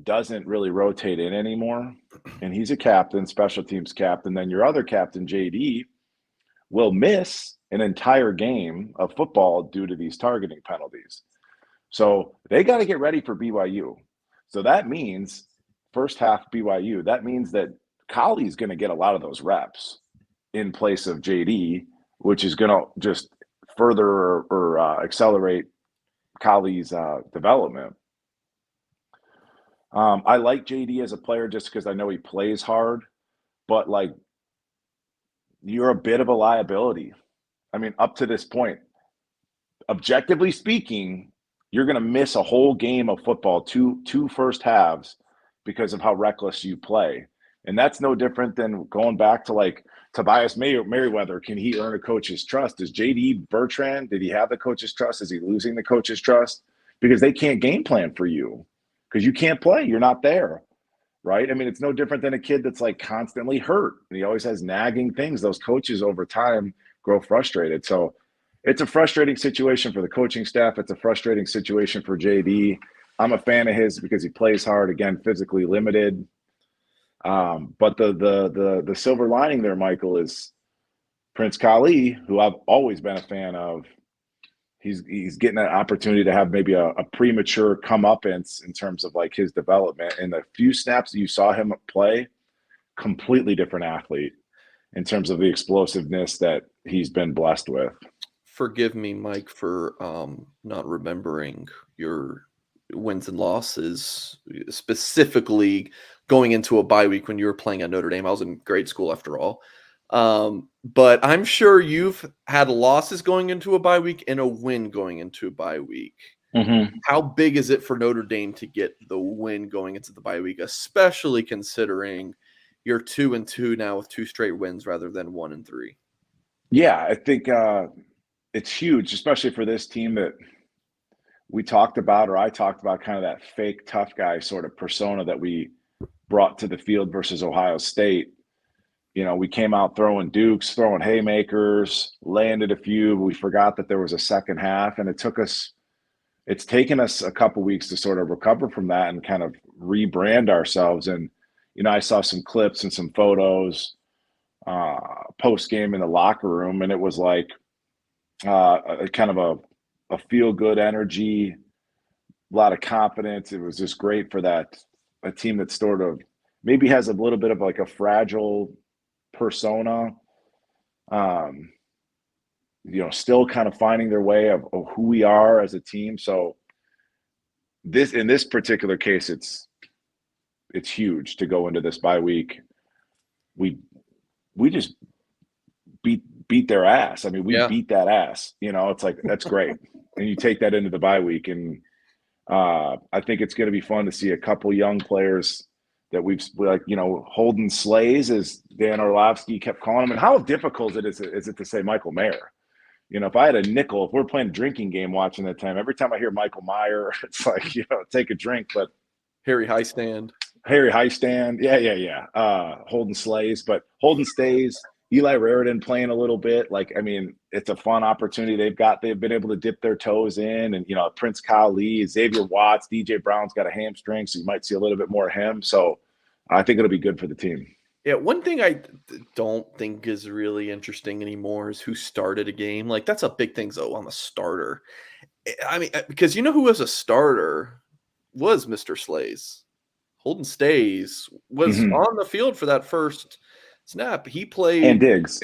doesn't really rotate in anymore. And he's a captain, special teams captain. Then your other captain, JD, will miss an entire game of football due to these targeting penalties. So they got to get ready for BYU. So that means first half BYU, that means that Kali's going to get a lot of those reps in place of JD, which is going to just further or accelerate Kali's development. I like JD as a player just because I know he plays hard, but like you're a bit of a liability. I mean, up to this point, objectively speaking, you're going to miss a whole game of football, two first halves because of how reckless you play. And that's no different than going back to like Tobias Merriweather. Can he earn a coach's trust? Is JD Bertrand, did he have the coach's trust? Is he losing the coach's trust? Because they can't game plan for you because you can't play. You're not there, right? I mean, it's no different than a kid that's like constantly hurt. And he always has nagging things. Those coaches over time grow frustrated. So it's a frustrating situation for the coaching staff. It's a frustrating situation for JD. I'm a fan of his because he plays hard, again, physically limited. But the silver lining there, Michael, is Prince Kali, who I've always been a fan of. He's getting an opportunity to have maybe a premature comeuppance in terms of like his development. And the few snaps that you saw him play, completely different athlete in terms of the explosiveness that he's been blessed with. Forgive me, Mike, for not remembering your wins and losses, specifically going into a bye week when you were playing at Notre Dame. I was in grade school after all. But I'm sure you've had losses going into a bye week and a win going into a bye week. Mm-hmm. How big is it for Notre Dame to get the win going into the bye week, especially considering you're 2-2 now with 2 straight wins rather than 1-3? Yeah, I think it's huge, especially for this team that we talked about, or I talked about, kind of that fake tough guy sort of persona that we brought to the field versus Ohio State. You know, we came out throwing dukes, throwing haymakers, landed a few. We forgot that there was a second half, and it's taken us a couple weeks to sort of recover from that and kind of rebrand ourselves. And, you know, I saw some clips and some photos post game in the locker room, and it was like a kind of a feel good energy, a lot of confidence. It was just great for a team that sort of maybe has a little bit of like a fragile persona, you know, still kind of finding their way of who we are as a team. So in this particular case, it's huge to go into this bye week. We just beat their ass. I mean, we beat that ass. You know, it's like, that's great. And you take that into the bye week, and I think it's going to be fun to see a couple young players that we've, like, you know, Holden Slays, as Dan Orlovsky kept calling him. And how difficult is it to say Michael Mayer? You know, if I had a nickel, if we're playing a drinking game watching that time, every time I hear Michael Meyer, it's like, you know, take a drink. But Harry Highstand. Yeah. Holden Slays, but Holden stays. Eli Raridan playing a little bit. Like, I mean, it's a fun opportunity they've been able to dip their toes in. And, you know, Prince Kali, Xavier Watts, DJ Brown's got a hamstring, so you might see a little bit more of him. So I think it'll be good for the team. Yeah, one thing I don't think is really interesting anymore is who started a game. Like, that's a big thing, though, on the starter. I mean, because you know who was a starter was Mr. Slays. Holden Stays was Mhm. on the field for that first snap. He And played Diggs,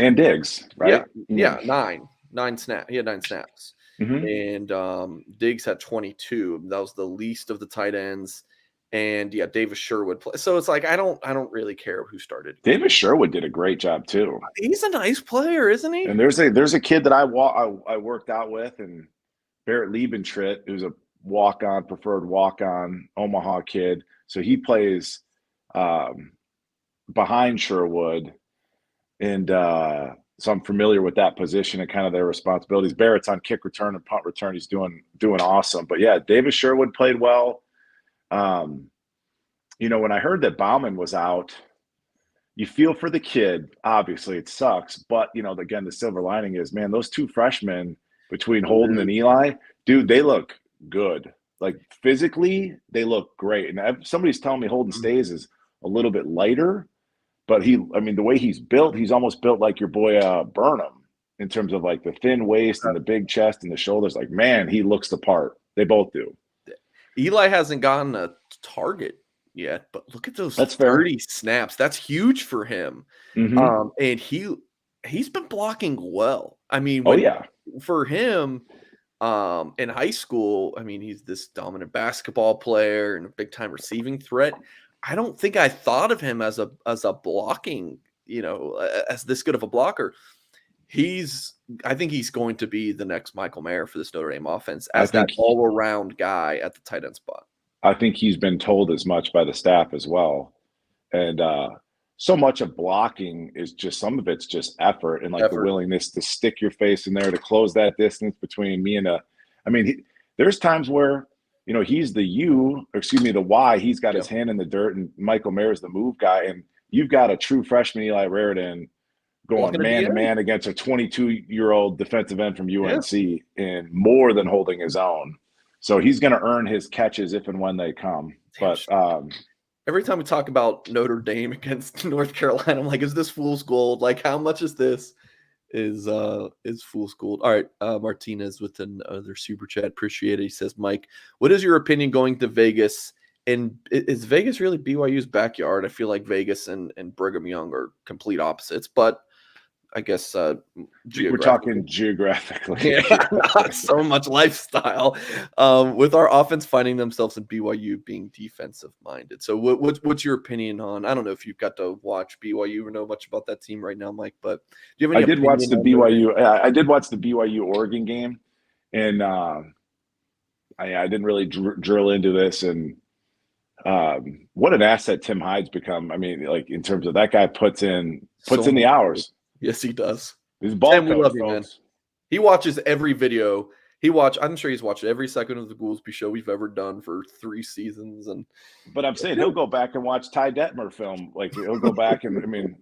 right? yeah, 9 snaps. He had 9 snaps. Mhm. And Diggs had 22. That was the least of the tight ends. And yeah, Davis Sherwood play. So it's like I don't really care who started. Davis Sherwood did a great job too. He's a nice player, isn't he? And there's a kid that I worked out with, and Barrett Liebentritt, who's a preferred walk-on Omaha kid. So he plays um, behind Sherwood, and so I'm familiar with that position and kind of their responsibilities. Barrett's on kick return and punt return. He's doing awesome. But yeah, Davis Sherwood played well. When I heard that Bauman was out, you feel for the kid. Obviously, it sucks. But, again, the silver lining is, man, those 2 freshmen between Holden and Eli, dude, they look good. Like, physically, they look great. And somebody's telling me Holden Stays is a little bit lighter. But the way he's built, he's almost built like your boy Burnham in terms of, like, the thin waist and the big chest and the shoulders. Like, man, he looks the part. They both do. Eli hasn't gotten a target yet, but look at those That's 30 snaps. That's huge for him. Mm-hmm. And he's been blocking well. I mean, for him in high school, I mean, he's this dominant basketball player and a big time receiving threat. I don't think I thought of him as a blocking, as this good of a blocker. I think he's going to be the next Michael Mayer for this Notre Dame offense as that all-around guy at the tight end spot. I think he's been told as much by the staff as well. And so much of blocking is just, some of it's just effort and the willingness to stick your face in there to close that distance between me and there's times where, he's the Y, he's got his hand in the dirt, and Michael Mayer is the move guy. And you've got a true freshman, Eli Raridan, going man-to-man against a 22-year-old defensive end from UNC and more than holding his own. So he's going to earn his catches if and when they come. But every time we talk about Notre Dame against North Carolina, I'm like, is this fool's gold? Like, how much is this? Is fool's gold? All right, Martinez with another super chat. Appreciate it. He says, Mike, what is your opinion going to Vegas? And is Vegas really BYU's backyard? I feel like Vegas and Brigham Young are complete opposites, but I guess we're talking geographically. Not so much lifestyle. With our offense finding themselves in BYU being defensive minded. So what's your opinion on? I don't know if you've got to watch BYU or know much about that team right now, Mike. But do you have any? I did watch the BYU Oregon game, and I didn't really drill into this. And what an asset Tim Hyde's become. I mean, like, in terms of that guy puts in the hours. Yes, he does. He's ball coach, we love you, man. He watches every video. I'm sure he's watched every second of the Goolsby show we've ever done for 3 seasons. But I'm saying he'll go back and watch Ty Detmer film. Like, he'll go back and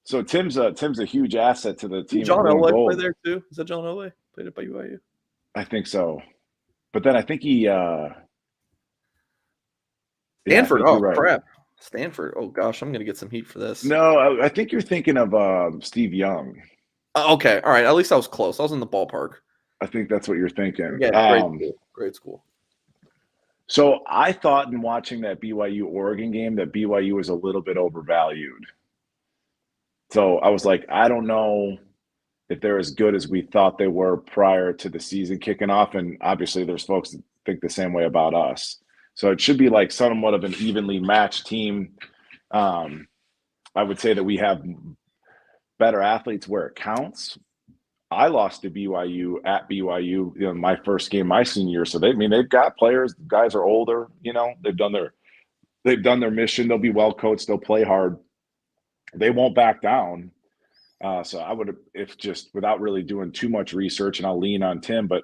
so Tim's a huge asset to the team. John Elway play there too? Is that John Elway? Played it by BYU? I think so. But then I think he Stanford. Crap. Stanford. Oh gosh, I'm gonna get some heat for this. No, I think you're thinking of Steve Young. Okay, all right. At least I was close. I was in the ballpark. I think that's what you're thinking. Yeah, great school. So I thought in watching that BYU Oregon game that BYU was a little bit overvalued. So I was like, I don't know if they're as good as we thought they were prior to the season kicking off. And obviously there's folks that think the same way about us. So it should be like somewhat of an evenly matched team. I would say that we have better athletes where it counts. I lost to BYU at BYU, my first game my senior year. So they've got players. The guys are older. They've done their mission. They'll be well coached. They'll play hard. They won't back down. So I would, if just without really doing too much research, and I'll lean on Tim, but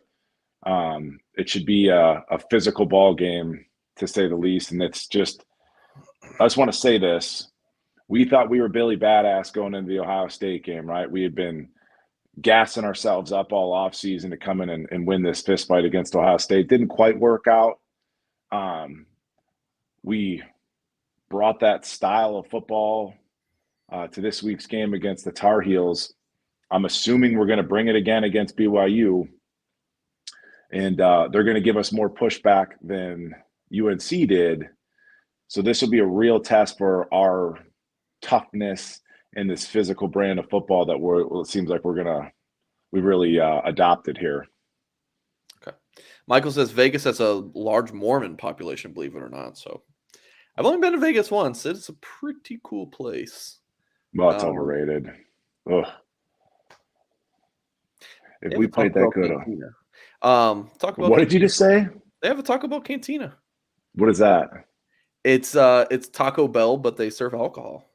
it should be a physical ball game, to say the least. And it's just, I just want to say this. We thought we were Billy Badass going into the Ohio State game, right? We had been gassing ourselves up all offseason to come in and win this fist fight against Ohio State. Didn't quite work out. We brought that style of football to this week's game against the Tar Heels. I'm assuming we're going to bring it again against BYU. And they're going to give us more pushback than UNC did. So this will be a real test for our toughness and this physical brand of football that it seems like we really adopted here. Okay. Michael says Vegas has a large Mormon population, believe it or not. So I've only been to Vegas once. It's a pretty cool place. Well, it's overrated. Ugh. If we played that good. Talk about what did you just say? They have a Taco Bell cantina. What is that? It's Taco Bell, but they serve alcohol.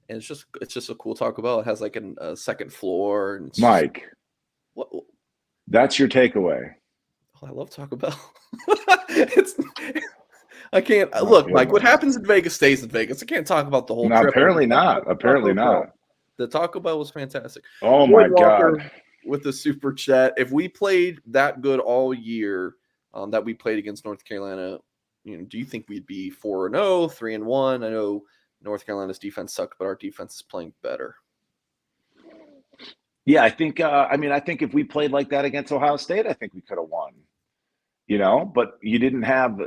And it's just a cool Taco Bell. It has like a second floor. And Mike, what? That's your takeaway. Oh, I love Taco Bell. I can't look, Mike. What happens in Vegas stays in Vegas. I can't talk about the whole trip. Apparently not. Apparently not. The Taco Bell was fantastic. Oh my God! With the super chat, if we played that good all year, that we played against North Carolina, do you think we'd be 4-0, 3-1? I know North Carolina's defense sucked, but our defense is playing better. Yeah, I think. I think if we played like that against Ohio State, I think we could have won. But you didn't have.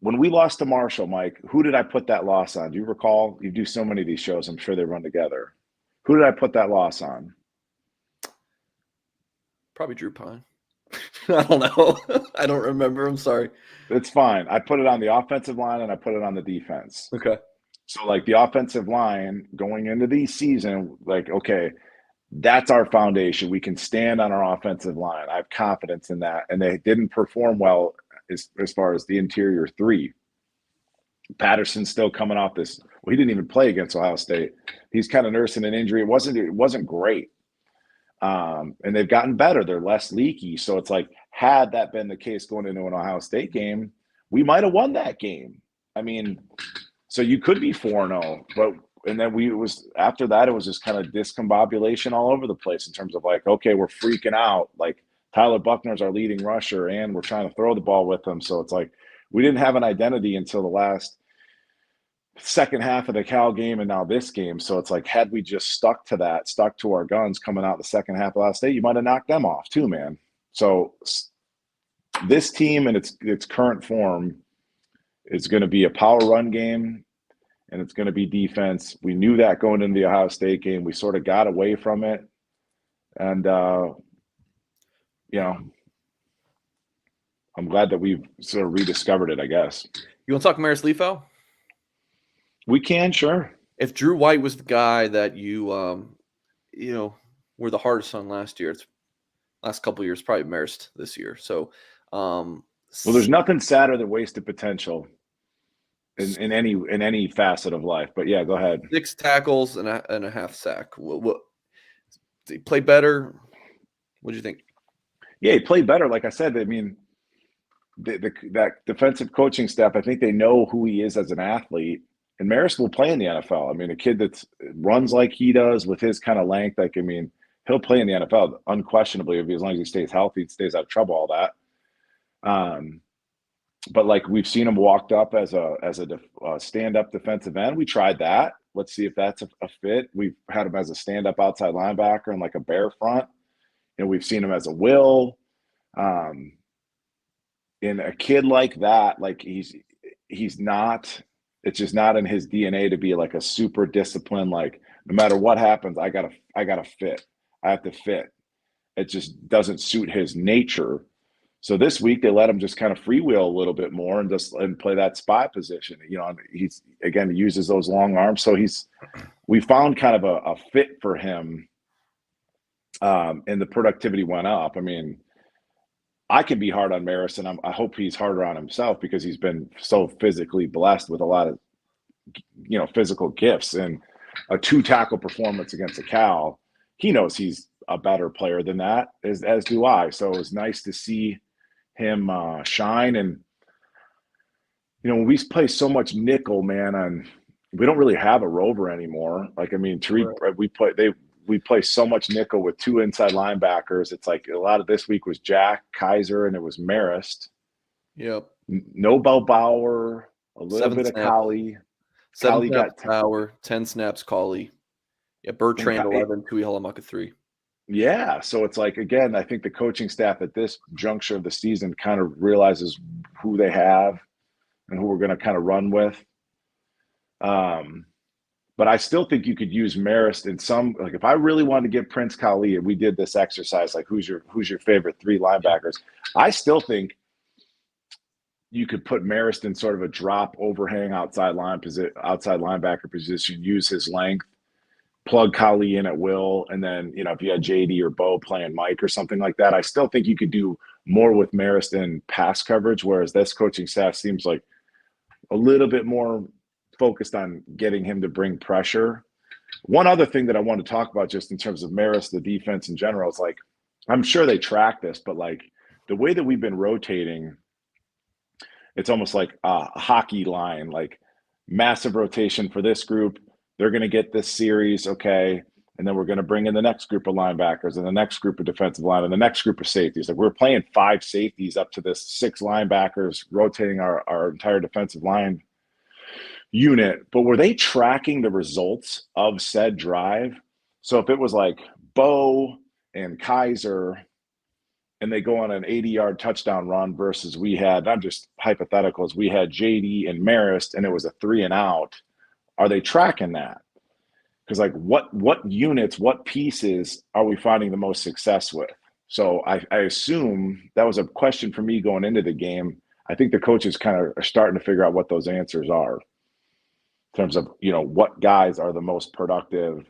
When we lost to Marshall, Mike, who did I put that loss on? Do you recall? You do so many of these shows. I'm sure they run together. Who did I put that loss on? Probably Drew Pyne. I don't know. I don't remember. I'm sorry. It's fine. I put it on the offensive line and I put it on the defense. Okay. So, the offensive line going into the season, okay, that's our foundation. We can stand on our offensive line. I have confidence in that. And they didn't perform well as far as the interior three. Patterson's still coming off this. Well, he didn't even play against Ohio State. He's kind of nursing an injury. It wasn't great. And they've gotten better. They're less leaky. So it's had that been the case going into an Ohio State game, we might have won that game. So you could be 4-0, but and then after that, it was just kind of discombobulation all over the place in terms of okay, we're freaking out. Tyler Buckner's our leading rusher, and we're trying to throw the ball with him. So it's we didn't have an identity until the last second half of the Cal game and now this game. So it's had we just stuck to our guns coming out the second half of Ohio State, you might have knocked them off too, man. So this team in its current form is going to be a power run game, and it's going to be defense. We knew that going into the Ohio State game. We sort of got away from it. And, I'm glad that we've sort of rediscovered it, I guess. You want to talk Marist Liufau? We can, sure. If Drew White was the guy that you were the hardest on last year, it's last couple of years, probably Marist this year. So, well, there's nothing sadder than wasted potential in any facet of life. But yeah, go ahead. 6 tackles and a half sack. What did he play better? What do you think? Yeah, he played better. Like I said, that defensive coaching staff, I think they know who he is as an athlete. And Marist will play in the NFL. A kid that runs like he does with his kind of length, he'll play in the NFL unquestionably as long as he stays healthy, stays out of trouble, all that. But we've seen him walked up as a stand-up defensive end. We tried that. Let's see if that's a fit. We've had him as a stand-up outside linebacker and a bear front. We've seen him as a will. In a kid like that, he's not. It's just not in his DNA to be a super disciplined. No matter what happens, I gotta fit. I have to fit. It just doesn't suit his nature. So this week they let him just kind of freewheel a little bit more and play that spot position. He uses those long arms. So we found kind of a fit for him. And the productivity went up. I can be hard on Marist, and I hope he's harder on himself because he's been so physically blessed with a lot of, physical gifts and a 2-tackle performance against a Cal. He knows he's a better player than that, as do I. So it was nice to see him shine. And, when we play so much nickel, man, we don't really have a rover anymore. Tariq, right. We play so much nickel with 2 inside linebackers. It's a lot of this week was Jack, Kaiser, and it was Marist. Yep. No Bauer, a little bit of Collie. 7 snaps Bauer, 10 snaps Collie. Yeah, Bertrand 11, Tuihalamaka 3. Yeah, so it's again, I think the coaching staff at this juncture of the season kind of realizes who they have. and who we're going to kind of run with. But I still think you could use Marist in some, like if I really wanted to get Prince Kali, and we did this exercise, like who's your favorite 3 linebackers, I still think you could put Marist in sort of a drop overhang outside linebacker position, use his length, plug Kali in at will, and then if you had JD or Bo playing Mike or something like that, I still think you could do more with Marist in pass coverage, whereas this coaching staff seems like a little bit more focused on getting him to bring pressure. One other thing that I want to talk about just in terms of Marist, the defense in general, is like, I'm sure they track this, but like the way that we've been rotating, it's almost like a hockey line, like massive rotation for this group. They're going to get this series, okay, and then we're going to bring in the next group of linebackers and the next group of defensive line and the next group of safeties. Like we're playing 5 safeties up to this 6 linebackers, rotating our entire defensive line unit. But were they tracking the results of said drive? So if it was like Bo and Kaiser and they go on an 80-yard touchdown run versus we had, I'm just hypotheticals, we had JD and Marist and it was a 3 and out, are they tracking that? Because like what units, what pieces are we finding the most success with? So I assume that was a question for me going into the game. I think the coaches kind of are starting to figure out what those answers are in terms of, what guys are the most productive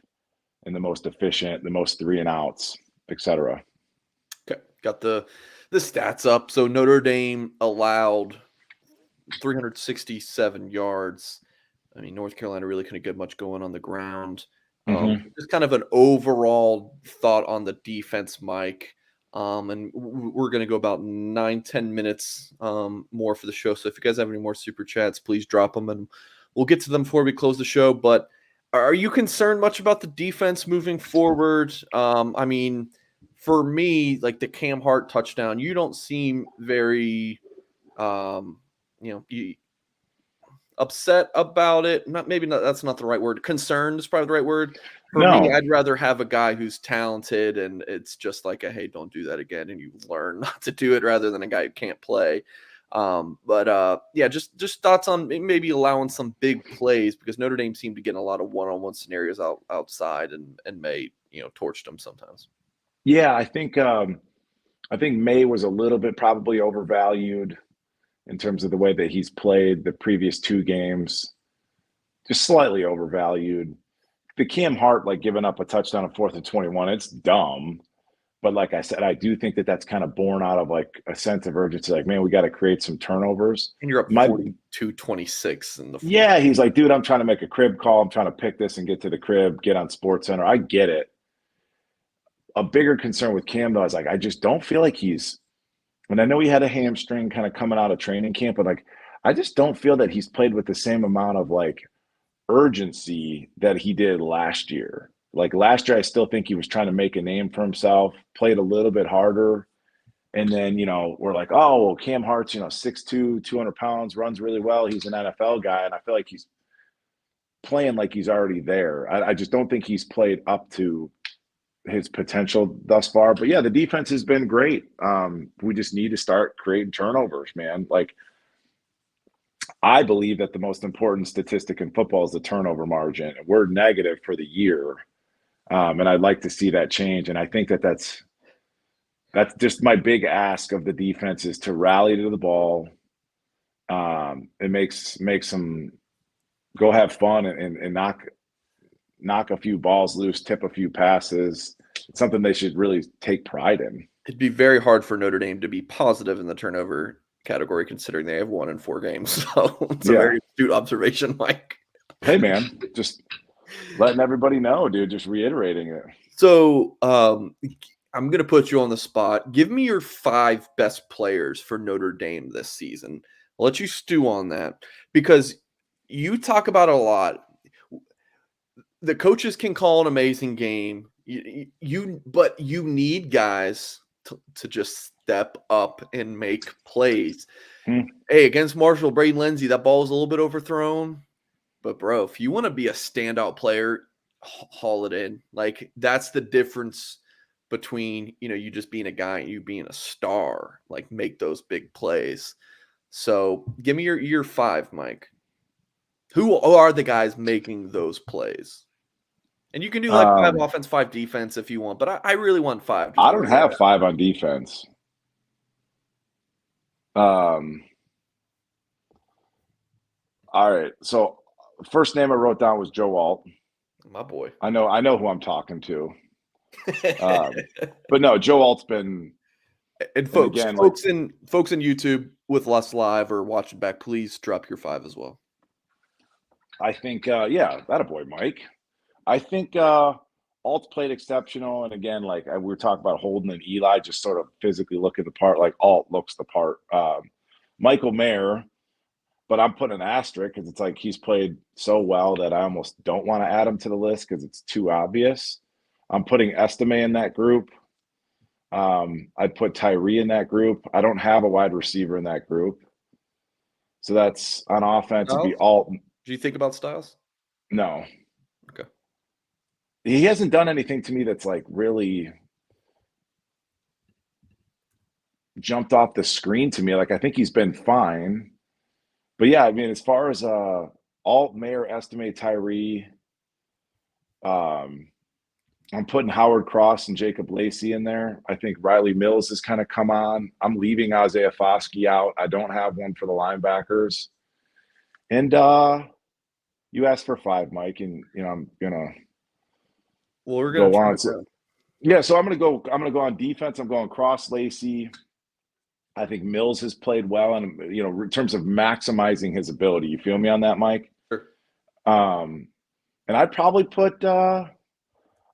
and the most efficient, the most 3 and outs, et cetera. Okay, got the stats up. So Notre Dame allowed 367 yards. I mean, North Carolina really couldn't get much going on the ground. Just kind of an overall thought on the defense, Mike. And we're going to go about 9-10 minutes more for the show. So if you guys have any more super chats, please drop them and we'll get to them before we close the show. But are you concerned much about the defense moving forward? I mean, for me, like the Cam Hart touchdown, you don't seem very, upset about it. That's not the right word. Concerned is probably the right word. For me, I'd rather have a guy who's talented and it's just like hey, don't do that again, and you learn not to do it rather than a guy who can't play. Just thoughts on maybe allowing some big plays because Notre Dame seemed to get in a lot of one-on-one scenarios outside and May, torched them sometimes. Yeah, I think May was a little bit probably overvalued in terms of the way that he's played the previous 2 games, just slightly overvalued. The Cam Hart, like giving up a touchdown on 4th and 21, it's dumb. But like I said, I do think that that's kind of born out of like a sense of urgency. Like, man, we got to create some turnovers. And you're up 42-26 in the fourth. Yeah, he's like, dude, I'm trying to make a crib call. I'm trying to pick this and get to the crib, get on SportsCenter. I get it. A bigger concern with Cam, though, is like, I just don't feel like he's, and I know he had a hamstring kind of coming out of training camp, but like, I just don't feel that he's played with the same amount of like urgency that he did last year. Like last year, I still think he was trying to make a name for himself, played a little bit harder. And then, we're like, oh, well, Cam Hart's, 6'2", 200 pounds, runs really well. He's an NFL guy. And I feel like he's playing like he's already there. I just don't think he's played up to his potential thus far. But yeah, the defense has been great. We just need to start creating turnovers, man. Like, I believe that the most important statistic in football is the turnover margin. We're negative for the year. And I'd like to see that change. And I think that that's just my big ask of the defense is to rally to the ball. It makes them go have fun and knock a few balls loose, tip a few passes. It's something they should really take pride in. It'd be very hard for Notre Dame to be positive in the turnover category, considering they have 1 in 4 games. So it's a very astute observation, Mike. Hey, man, just letting everybody know, dude, just reiterating it. So I'm going to put you on the spot. Give me your 5 best players for Notre Dame this season. I'll let you stew on that because you talk about it a lot. The coaches can call an amazing game. But you need guys to just step up and make plays. Hey, against Marshall, Brady Lindsey, that ball was a little bit overthrown. But, bro, if you want to be a standout player, haul it in. Like, that's the difference between, you just being a guy and you being a star. Like, make those big plays. So give me your year 5, Mike. Who are the guys making those plays? And you can do like 5 offense, 5 defense if you want, but I really want 5. I don't have 5 on defense. All right. So first name I wrote down was Joe Alt. My boy. I know who I'm talking to. But no, Joe Alt's been. And folks in YouTube with less live or watching back, please drop your 5 as well. I think, yeah, that a boy, Mike. I think Alt played exceptional, and again, like we were talking about Holden and Eli, just sort of physically looking the part. Like Alt looks the part. Michael Mayer, but I'm putting an asterisk because it's like he's played so well that I almost don't want to add him to the list because it's too obvious. I'm putting Estime in that group. I'd put Tyree in that group. I don't have a wide receiver in that group. So that's on offense. It'd be Alt. Do you think about Styles? No. Okay. He hasn't done anything to me that's like really jumped off the screen to me. Like, I think he's been fine. But yeah, I mean, as far as Alt, Mayer, Estime, Tyree, I'm putting Howard Cross and Jacob Lacey in there. I think Riley Mills has kind of come on. I'm leaving Isaiah Foskey out. I don't have one for the linebackers. And you asked for 5, Mike, and I'm gonna. Well, we're gonna go on. So I'm gonna go on defense. I'm going Cross, Lacey. I think Mills has played well, and in terms of maximizing his ability. You feel me on that, Mike? Sure. And I'd probably put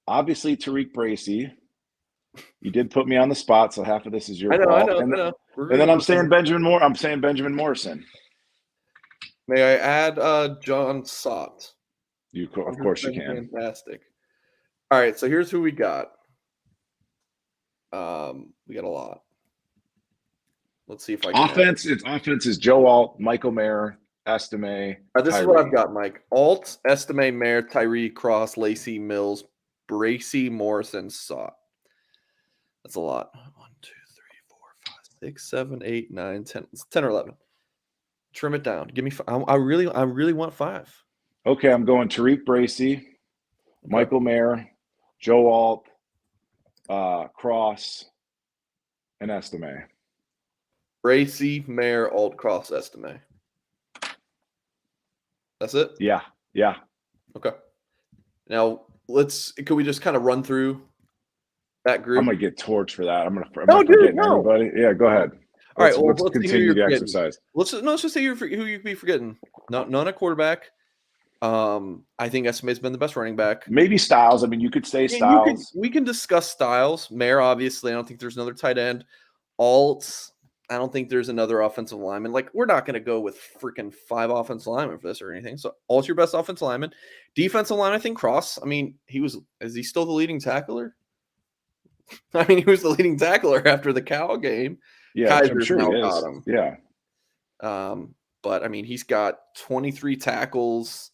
obviously Tariq Bracy. You did put me on the spot, so half of this is your fault. I know. And then I'm saying Benjamin Moore. I'm saying Benjamin Morrison. May I add John Sott? Of course you can. Fantastic. All right, so here's who we got. We got a lot. Let's see if I can. Offense is Joe Alt, Michael Mayer, Estime. This is what I've got, Mike. Alt, Estime, Mayer, Tyree, Cross, Lacey, Mills, Bracy, Morrison, Sott. That's a lot. 1, 2, 3, 4, 5, 6, 7, 8, 9, 10. It's 10 or 11. Trim it down. Give me. I really want 5. Okay, I'm going Tariq Bracy, okay. Michael Mayer, Joe Alt, Cross, and Estime. Bracy, Mayer, Alt, Cross, Estime. That's it? Yeah. Okay. Now can we just kind of run through that group? I'm gonna get torched for that. I'm forgetting everybody. Yeah, go ahead. All right, let's continue the exercise. Let's just say who you could be forgetting. None at quarterback. I think Estime's been the best running back. Maybe Styles. I mean, you could say Styles. We can discuss Styles. Mayer, obviously. I don't think there's another tight end. Alt. I don't think there's another offensive lineman. Like, we're not going to go with freaking 5 offensive linemen for this or anything. So, Alt's your best offensive lineman. Defensive line, I think Cross. I mean, is he still the leading tackler? I mean, he was the leading tackler after the Cal game. Yeah, Kaiser's I'm sure now he is. got him. Yeah. But I mean, he's got 23 tackles.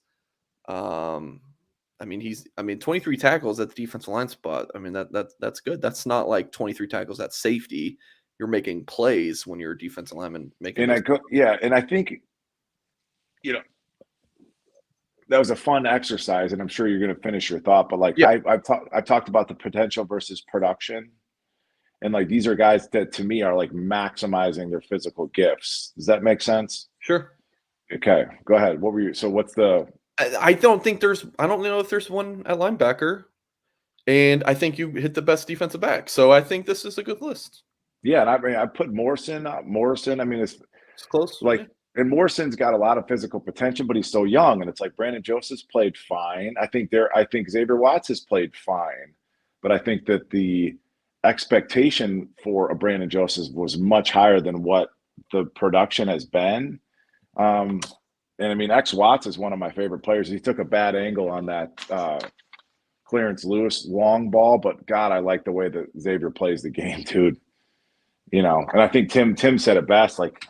23 tackles at the defensive line spot. I mean, that's good. That's not like 23 tackles at safety. You're making plays when you're a defensive lineman making. And I think, that was a fun exercise, and I'm sure you're going to finish your thought. But like, yeah. I've talked about the potential versus production, and like these are guys that to me are like maximizing their physical gifts. Does that make sense? Sure. Okay, go ahead. What were you? So what's the? I don't know if there's one at linebacker, and I think you hit the best defensive back. So I think this is a good list. Yeah, and I put Morrison. I mean, it's close. Like, and Morrison's got a lot of physical potential, but he's so young. And it's like Brandon Joseph's played fine. I think Xavier Watts has played fine, but I think that the expectation for a Brandon Joseph was much higher than what the production has been. And I mean, X Watts is one of my favorite players. He took a bad angle on that Clarence Lewis long ball, but God, I like the way that Xavier plays the game, dude. And I think Tim said it best. Like,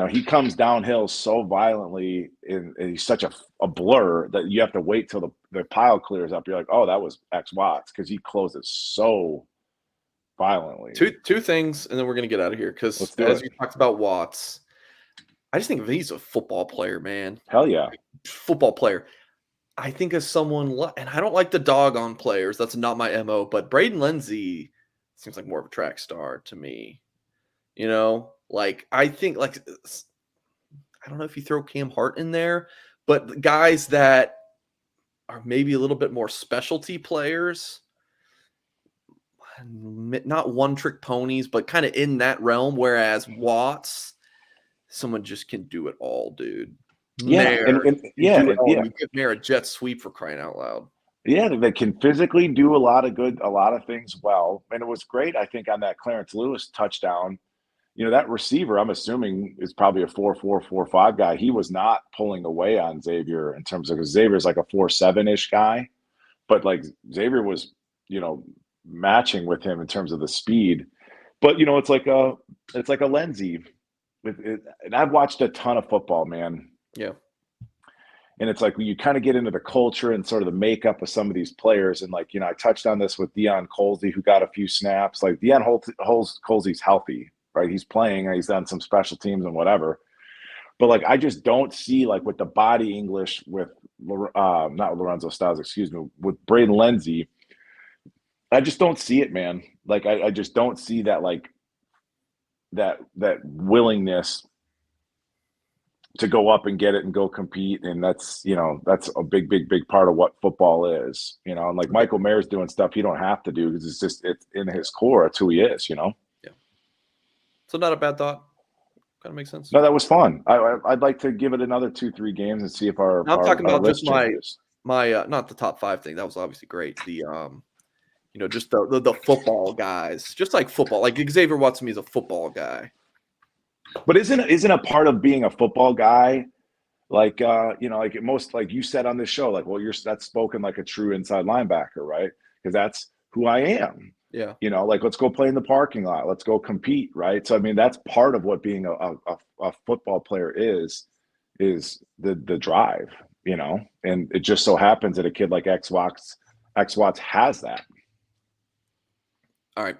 he comes downhill so violently, and he's such a blur that you have to wait till the pile clears up. You're like, oh, that was X Watts, because he closes so violently. Two things, and then we're going to get out of here, because as you talked about Watts, I just think he's a football player, man. Hell yeah. Football player. I think as someone, and I don't like the dog on players. That's not my MO. But Braden Lindsey seems like more of a track star to me. Like I think like I don't know if you throw Cam Hart in there, but guys that are maybe a little bit more specialty players, not one trick ponies, but kind of in that realm. Whereas Watts, someone just can do it all, dude. Yeah, Mayor and can yeah, do it all. yeah, You give Mayor a jet sweep for crying out loud. yeah. They can physically do a lot of things well, and it was great. I think on that Clarence Lewis touchdown, that receiver, I'm assuming, is probably a 4.4, 4.5 guy. He was not pulling away on Xavier in terms of, because Xavier's like a 4.7-ish guy, but like Xavier was, matching with him in terms of the speed. But it's like a Lindsey. And I've watched a ton of football, man. Yeah. And it's like when you kind of get into the culture and sort of the makeup of some of these players. And like, I touched on this with Deion Colsey, who got a few snaps. Like Deion Colsey's healthy, right? He's playing and he's done some special teams and whatever. But like, I just don't see like with the body English with not Lorenzo Styles, excuse me, with Braden Lindsey. I just don't see it, man. Like, I just don't see that, like that willingness to go up and get it and go compete. And that's a big part of what football is, and like Michael Mayer's doing stuff he don't have to do because it's in his core. It's who he is, Yeah. So not a bad thought. Kind of makes sense. No, that was fun. I'd like to give it another 2-3 games and see if I'm talking about list just changes. my not the top 5 thing. That was obviously great. The just the football guys, just like football. Like Xavier Watts to me is a football guy. But isn't a part of being a football guy, like like most, like you said on this show, like, well, that's spoken like a true inside linebacker, right? Because that's who I am. Yeah. Like, let's go play in the parking lot, let's go compete, right? So I mean, that's part of what being a football player is the drive, and it just so happens that a kid like X Watts has that. All right.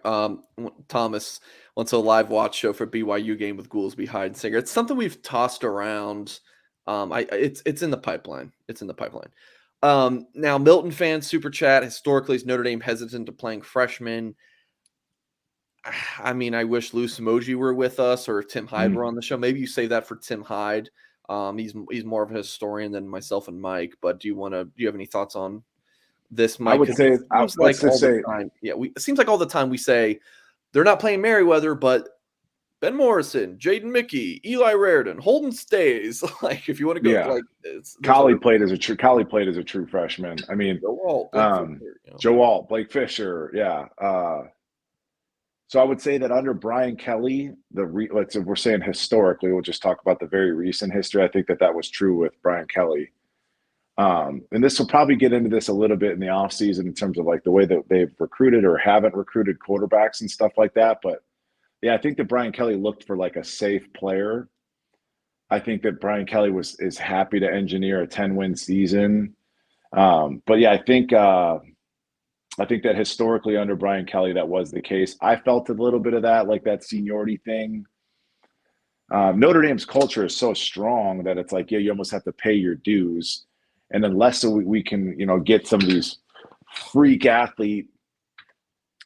Thomas wants a live watch show for BYU game with Goolsby, Hyde, and Singer. It's something we've tossed around. It's in the pipeline. It's in the pipeline. Now, Milton fans super chat. Historically, is Notre Dame hesitant to playing freshmen? I mean, I wish Lou Emoji were with us, or if Tim Hyde were on the show. Maybe you save that for Tim Hyde. He's more of a historian than myself and Mike. But do you have any thoughts on this, Mike? I would say, it seems like all the time we say they're not playing Merriweather, but Ben Morrison, Jaden Mickey, Eli Raridan, Holden Stays. Like, if you want to go, like, Collie played as a true freshman. I mean, Joe Alt, Blake Fisher, yeah. So I would say that under Brian Kelly, if we're saying historically, we'll just talk about the very recent history. I think that was true with Brian Kelly. And this will probably get into this a little bit in the offseason in terms of like the way that they've recruited or haven't recruited quarterbacks and stuff like that. But yeah, I think that Brian Kelly looked for like a safe player. I think that Brian Kelly is happy to engineer a 10-win season. But yeah, I think that historically under Brian Kelly, that was the case. I felt a little bit of that, like that seniority thing. Notre Dame's culture is so strong that it's like, yeah, you almost have to pay your dues. And unless we can, get some of these freak athlete.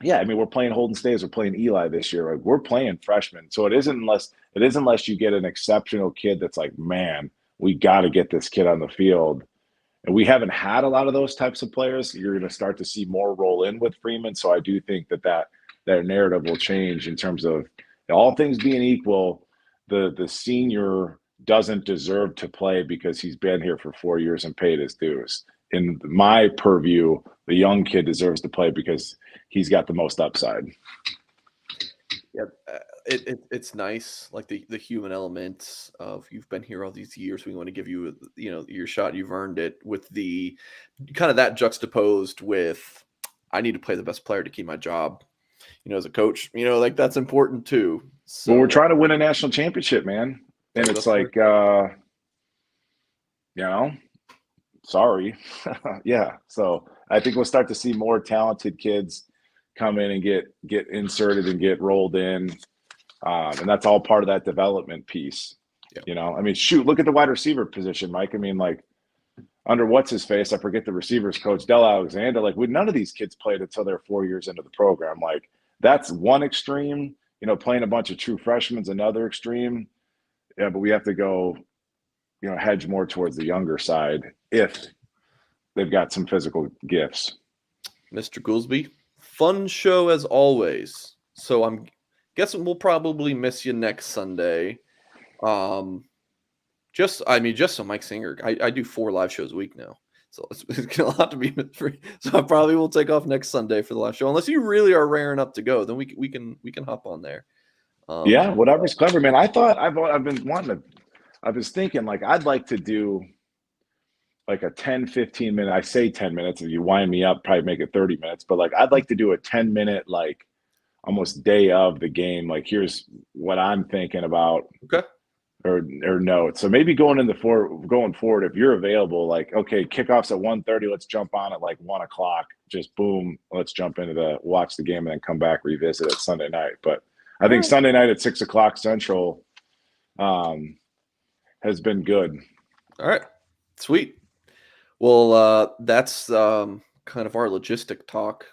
Yeah, I mean, we're playing Holden Stays, we're playing Eli this year. Like, we're playing freshmen. So it isn't unless you get an exceptional kid that's like, man, we got to get this kid on the field. And we haven't had a lot of those types of players. You're going to start to see more roll in with Freeman. So I do think that narrative will change in terms of all things being equal. The senior doesn't deserve to play because he's been here for 4 years and paid his dues. In my purview, the young kid deserves to play because he's got the most upside. Yeah, it's nice, like the human element of you've been here all these years. We want to give you, your shot. You've earned it. With the kind of that juxtaposed with, I need to play the best player to keep my job. As a coach, like that's important too. So well, we're trying to win a national championship, man. And it's like, sorry. Yeah. So I think we'll start to see more talented kids come in and get inserted and get rolled in. And that's all part of that development piece. Yeah. I mean, shoot, look at the wide receiver position, Mike. I mean, like, under what's his face, I forget the receivers coach, Del Alexander. Like, none of these kids played until they're 4 years into the program. Like, that's one extreme. Playing a bunch of true freshmen's another extreme. Yeah, but we have to go, hedge more towards the younger side if they've got some physical gifts. Mr. Goolsby, fun show as always. So I'm guessing we'll probably miss you next Sunday. Just so Mike Singer, I do 4 live shows a week now, so it's gonna have to be free. So I probably will take off next Sunday for the live show, unless you really are raring up to go. Then we can hop on there. Yeah, whatever's clever, man. I thought I've been wanting to. I was thinking, like, I'd like to do like a 10, 15 minute. I say 10 minutes. If you wind me up, probably make it 30 minutes. But like, I'd like to do a 10-minute, like, almost day of the game. Like, here's what I'm thinking about. Okay. Or notes. So maybe going forward, if you're available, like, okay, kickoff's at 1:30, let's jump on at like 1:00. Just boom, let's jump into watch the game and then come back, revisit it Sunday night. But I think Sunday night at 6:00 Central has been good. All right. Sweet. Well, that's kind of our logistic talk.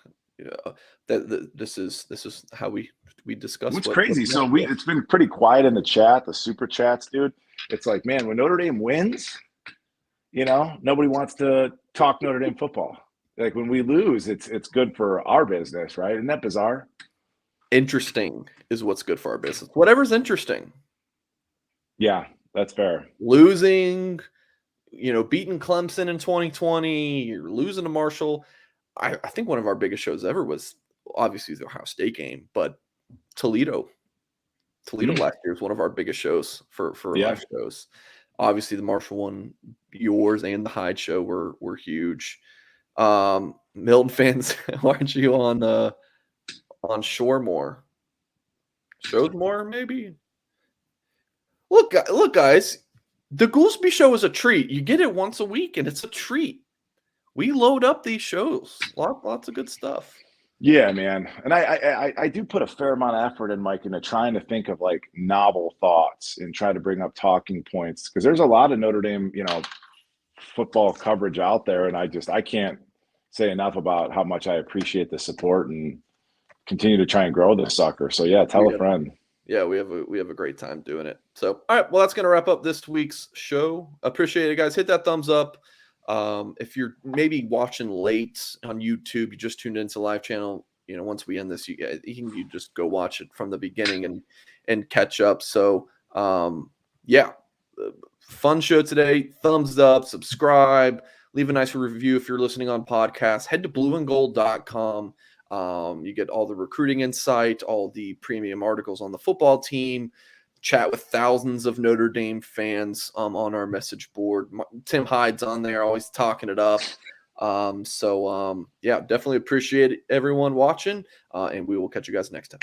This is how we discuss. What's crazy? So it's been pretty quiet in the chat, the super chats, dude. It's like, man, when Notre Dame wins, nobody wants to talk Notre Dame football. Like, when we lose, it's good for our business, right? Isn't that bizarre? Interesting is what's good for our business. Whatever's interesting. Yeah, that's fair. Losing, beating Clemson in 2020, you're losing to Marshall. I think one of our biggest shows ever was obviously the Ohio State game, but Toledo last year was one of our biggest shows for live shows. Obviously, the Marshall one, yours and the Hyde show were huge. Milton fans, aren't you on Shoremore? Showsmore, maybe? Look, guys, the Goolsby show is a treat. You get it once a week, and it's a treat. We load up these shows. Lots of good stuff. Yeah, man. And I do put a fair amount of effort in, Mike, into trying to think of like novel thoughts and try to bring up talking points, because there's a lot of Notre Dame, football coverage out there. And I can't say enough about how much I appreciate the support and continue to try and grow this sucker. So yeah, tell a friend. Yeah, we have a great time doing it. So, all right, well, that's going to wrap up this week's show. Appreciate it, guys. Hit that thumbs up. If you're maybe watching late on YouTube, you just tuned into the live channel, once we end this, you just go watch it from the beginning and catch up. So, yeah, fun show today. Thumbs up, subscribe, leave a nice review if you're listening on podcast. Head to blueandgold.com. You get all the recruiting insight, all the premium articles on the football team, chat with thousands of Notre Dame fans on our message board. Tim Hyde's on there, always talking it up. Yeah, definitely appreciate everyone watching, and we will catch you guys next time.